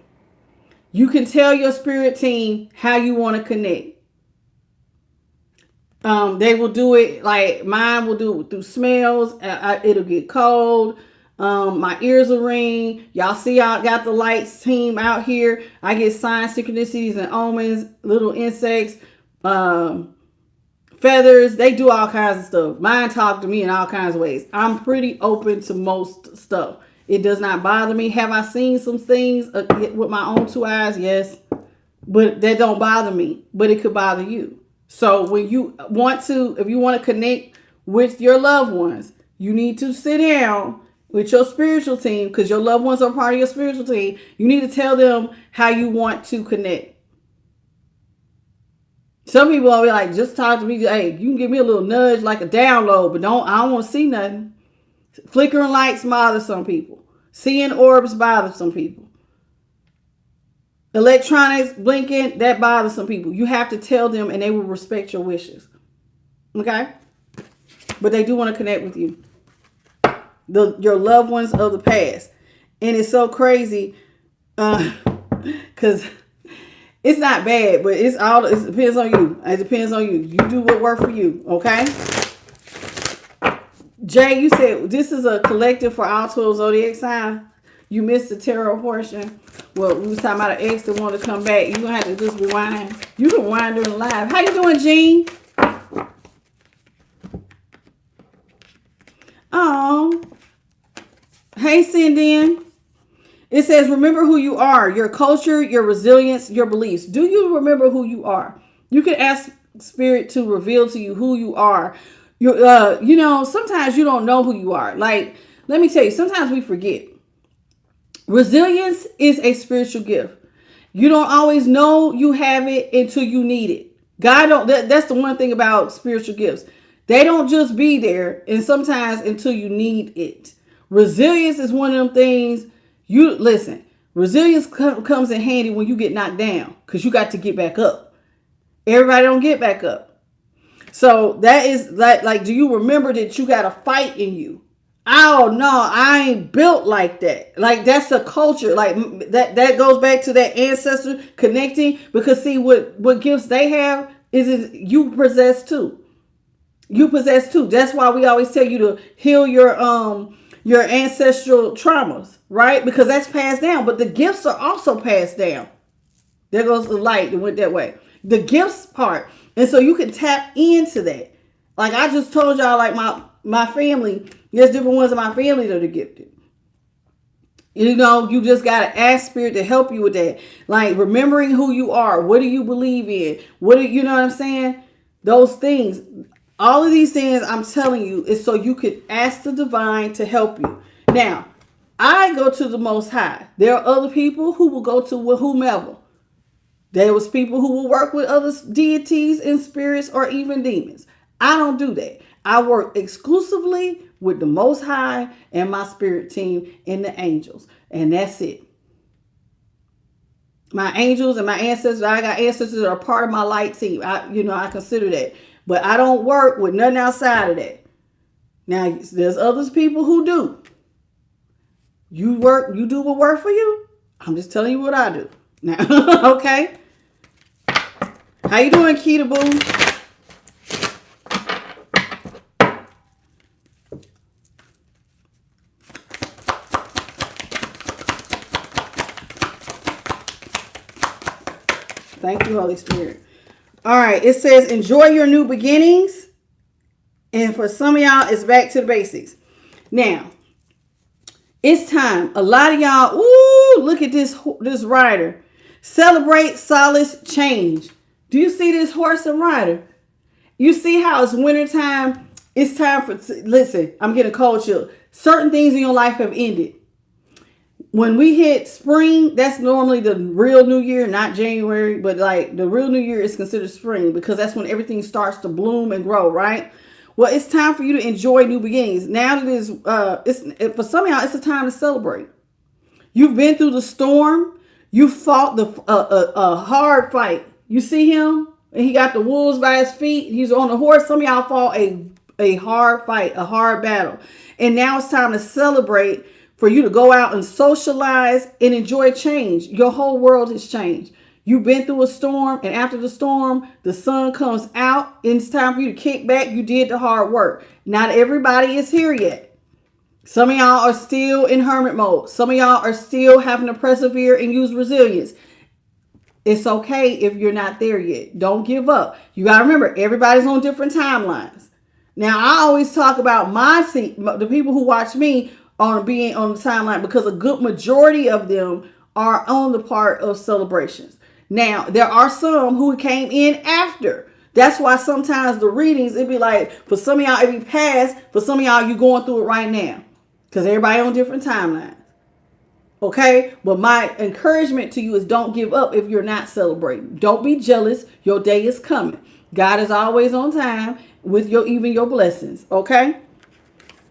You can tell your spirit team how you want to connect. They will do it like mine will do it through smells. It'll get cold. My ears will ring. Y'all see I got the lights team out here. I get signs, synchronicities, and omens, little insects, feathers. They do all kinds of stuff. Mine talk to me in all kinds of ways. I'm pretty open to most stuff. It does not bother me. Have I seen some things with my own 2 eyes? Yes. But that don't bother me. But it could bother you. So when you want to, if you want to connect with your loved ones, you need to sit down with your spiritual team because your loved ones are part of your spiritual team. You need to tell them how you want to connect. Some people will be like, just talk to me. Hey, you can give me a little nudge, like a download, but I don't want to see nothing. Flickering lights bother some people. Seeing orbs bother some people. Electronics blinking, that bothers some people. You have to tell them and they will respect your wishes. Okay? But they do want to connect with you. Your loved ones of the past. And it's so crazy because it's not bad, but it depends on you. It depends on you. You do what works for you. Okay? Jay, you said this is a collective for all 12 zodiac signs. You missed the tarot portion. Well, we was talking about an ex that wanted to come back. You're going to have to just rewind. You can rewind during the live. How you doing, Jean? Oh. Hey, Cindy. It says, remember who you are. Your culture, your resilience, your beliefs. Do you remember who you are? You can ask Spirit to reveal to you who you are. Sometimes you don't know who you are. Like, let me tell you, sometimes we forget. Resilience is a spiritual gift. You don't always know you have it until you need it. That's the one thing about spiritual gifts. They don't just be there, and sometimes until you need it. Resilience is one of them things. Resilience comes in handy when you get knocked down because you got to get back up. Everybody don't get back up. So that is like, do you remember that you got a fight in you? Oh no, I ain't built like that. Like that's a culture. Like that goes back to that ancestor connecting. Because see what gifts they have is you possess too. You possess too. That's why we always tell you to heal your ancestral traumas, right? Because that's passed down. But the gifts are also passed down. There goes the light that went that way. The gifts part. And so you can tap into that. Like I just told y'all, like my family, there's different ones in my family that are gifted. You just got to ask Spirit to help you with that. Like remembering who you are. What do you believe in? You know what I'm saying? Those things. All of these things I'm telling you is so you could ask the divine to help you. Now, I go to the Most High. There are other people who will go to whomever. There was people who will work with other deities and spirits or even demons. I don't do that. I work exclusively with the Most High and my spirit team and the angels. And that's it. My angels and my ancestors, I got ancestors that are part of my light team. I consider that. But I don't work with nothing outside of that. Now, there's others people who do. You do what work for you. I'm just telling you what I do. Now, okay? How you doing, Keita Boo? Thank you, Holy Spirit. All right, it says enjoy your new beginnings. And for some of y'all, it's back to the basics. Now, it's time. A lot of y'all, look at this rider. Celebrate solace change. Do you see this horse and rider? You see how it's wintertime? It's time for, listen, I'm getting cold chill. Certain things in your life have ended. When we hit spring, that's normally the real new year, not January, but like the real new year is considered spring because that's when everything starts to bloom and grow, right? Well, it's time for you to enjoy new beginnings. Now that it's for some of y'all, it's a time to celebrate. You've been through the storm. You fought a hard fight. You see him? And he got the wolves by his feet. He's on the horse. Some of y'all fought a hard fight, a hard battle. And now it's time to celebrate, for you to go out and socialize and enjoy change. Your whole world has changed. You've been through a storm, and after the storm, the sun comes out, and it's time for you to kick back. You did the hard work. Not everybody is here yet. Some of y'all are still in hermit mode. Some of y'all are still having to persevere and use resilience. It's okay if you're not there yet. Don't give up. You got to remember, everybody's on different timelines. Now, I always talk about the people who watch me on being on the timeline because a good majority of them are on the part of celebrations. Now, there are some who came in after. That's why sometimes the readings, it'd be like, for some of y'all, it'd be past. For some of y'all, you're going through it right now. Because everybody on different timelines. Okay? But my encouragement to you is don't give up if you're not celebrating. Don't be jealous. Your day is coming. God is always on time with even your blessings. Okay?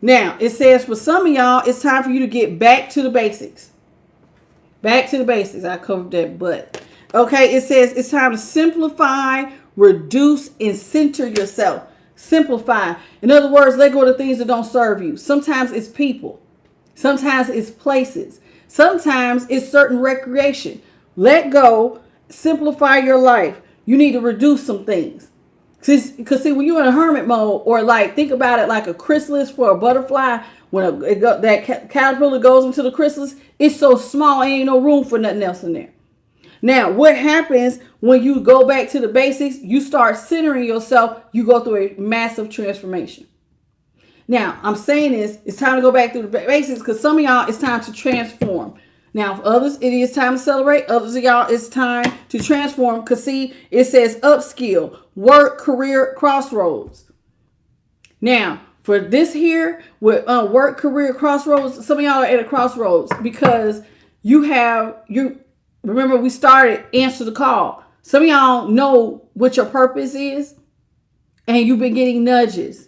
Now, it says for some of y'all, it's time for you to get back to the basics. Back to the basics. I covered that butt. Okay, it says it's time to simplify, reduce, and center yourself. Simplify. In other words, let go of the things that don't serve you. Sometimes it's people. Sometimes it's places. Sometimes it's certain recreation. Let go. Simplify your life. You need to reduce some things. Because see, when you're in a hermit mode, or like think about it like a chrysalis for a butterfly, when that caterpillar goes into the chrysalis, it's so small, ain't no room for nothing else in there. Now, what happens when you go back to the basics? You start centering yourself. You go through a massive transformation. Now, I'm saying this, it's time to go back through the basics because some of y'all, it's time to transform. Now, for others, it is time to celebrate. Others of y'all, it's time to transform because, see, it says upskill, work, career, crossroads. Now, for this here, with work, career, crossroads, some of y'all are at a crossroads because remember we started answer the call. Some of y'all know what your purpose is and you've been getting nudges.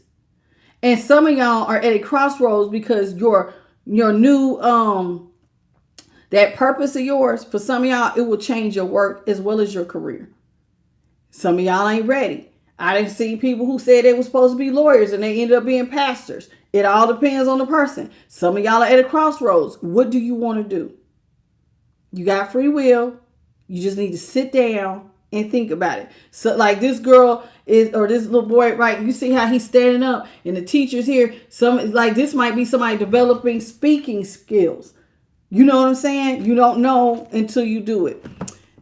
And some of y'all are at a crossroads because your new that purpose of yours, for some of y'all, it will change your work as well as your career. Some of y'all ain't ready. I didn't see people who said they were supposed to be lawyers and they ended up being pastors. It all depends on the person. Some of y'all are at a crossroads. What do you want to do? You got free will. You just need to sit down and think about it. So like this girl or this little boy, right? You see how he's standing up and the teacher's here. This might be somebody developing speaking skills. You know what I'm saying? You don't know until you do it.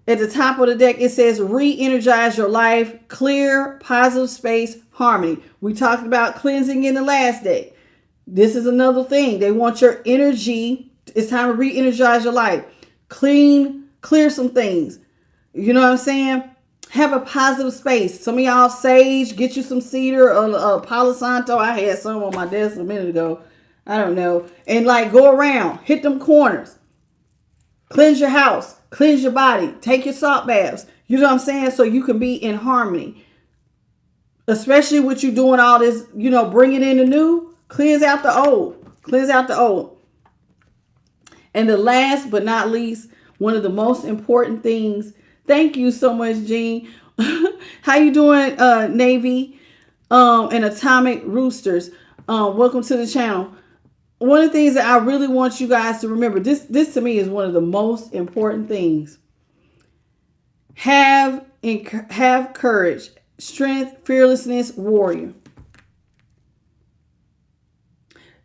At the top of the deck, it says re-energize your life, clear, positive space, harmony. We talked about cleansing in the last day. This is another thing. They want your energy. It's time to re-energize your life. Clear some things. You know what I'm saying? Have a positive space. Some of y'all sage, get you some cedar or Palo Santo. I had some on my desk a minute ago. I don't know. And like go around, hit them corners. Cleanse your house, cleanse your body, take your salt baths. You know what I'm saying? So you can be in harmony. Especially with you doing all this, bringing in the new, cleanse out the old. Cleanse out the old. And the last but not least, one of the most important things. Thank you so much, Jean. How you doing, Navy and Atomic Roosters? Welcome to the channel. One of the things that I really want you guys to remember, this to me is one of the most important things. Have courage, strength, fearlessness, warrior.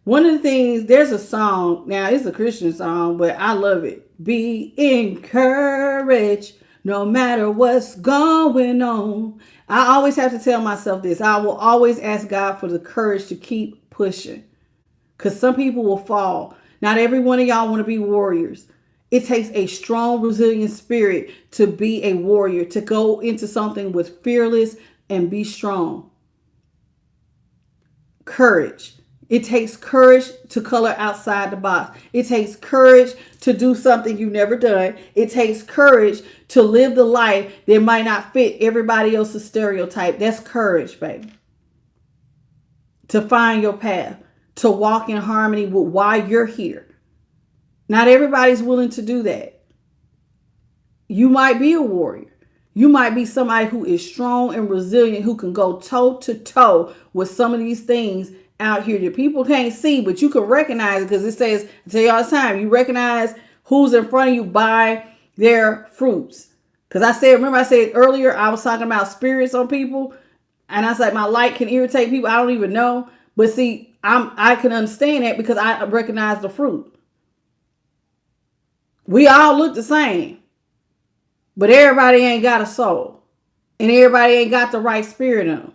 One of the things, there's a song, now it's a Christian song, but I love it. Be encouraged no matter what's going on. I always have to tell myself this. I will always ask God for the courage to keep pushing. Because some people will fall. Not every one of y'all want to be warriors. It takes a strong, resilient spirit to be a warrior, to go into something with fearless and be strong. Courage. It takes courage to color outside the box. It takes courage to do something you've never done. It takes courage to live the life that might not fit everybody else's stereotype. That's courage, baby. To find your path. To walk in harmony with why you're here. Not everybody's willing to do that. You might be a warrior. You might be somebody who is strong and resilient, who can go toe to toe with some of these things out here that people can't see, but you can recognize it, because it says, I tell you all the time, you recognize who's in front of you by their fruits. Because remember I said earlier, I was talking about spirits on people, and I said my light can irritate people I don't even know. But see, I can understand that because I recognize the fruit. We all look the same, but everybody ain't got a soul, and everybody ain't got the right spirit in them.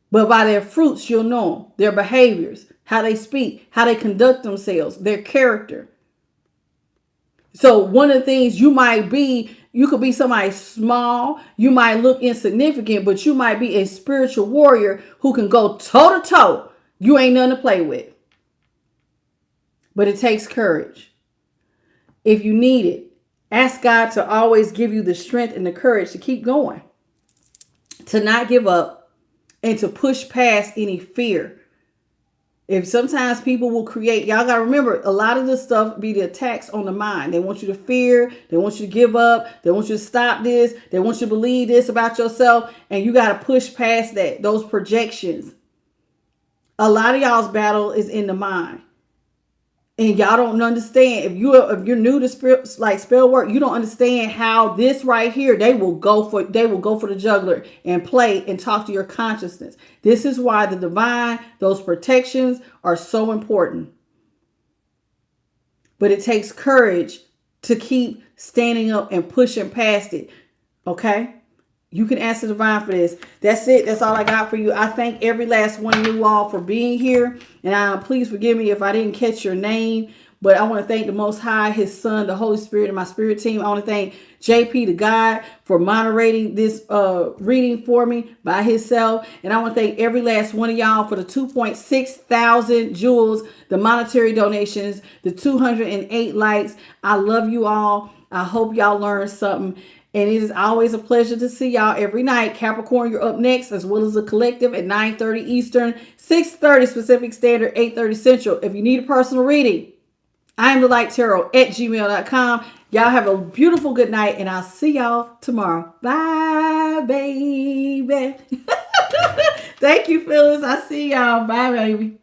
But by their fruits, you'll know them, their behaviors, how they speak, how they conduct themselves, their character. So one of the things you could be somebody small, you might look insignificant, but you might be a spiritual warrior who can go toe to toe. You ain't nothing to play with. But it takes courage. If you need it, ask God to always give you the strength and the courage to keep going, to not give up, and to push past any fear. If sometimes people will create, y'all got to remember, a lot of this stuff be the attacks on the mind. They want you to fear. They want you to give up. They want you to stop this. They want you to believe this about yourself. And you got to push past that, those projections. A lot of y'all's battle is in the mind. And y'all don't understand. If you're new to spell work, you don't understand how this right here, they will go for the jugular and play and talk to your consciousness. This is why the divine, those protections are so important. But it takes courage to keep standing up and pushing past it. Okay? You can ask the divine for this. That's it. That's all I got for you. I thank every last one of you all for being here. And please forgive me if I didn't catch your name. But I want to thank the Most High, His Son, the Holy Spirit, and my spirit team. I want to thank JP, the God, for moderating this reading for me by himself. And I want to thank every last one of y'all for the 2.6 thousand jewels, the monetary donations, the 208 likes. I love you all. I hope y'all learned something. And it is always a pleasure to see y'all every night. Capricorn, you're up next, as well as the collective at 9:30 Eastern, 6:30 Pacific Standard, 8:30 Central. If you need a personal reading, I am tDimYourLight@gmail.com. Y'all have a beautiful good night, and I'll see y'all tomorrow. Bye, baby. Thank you, Phyllis. I see y'all. Bye, baby.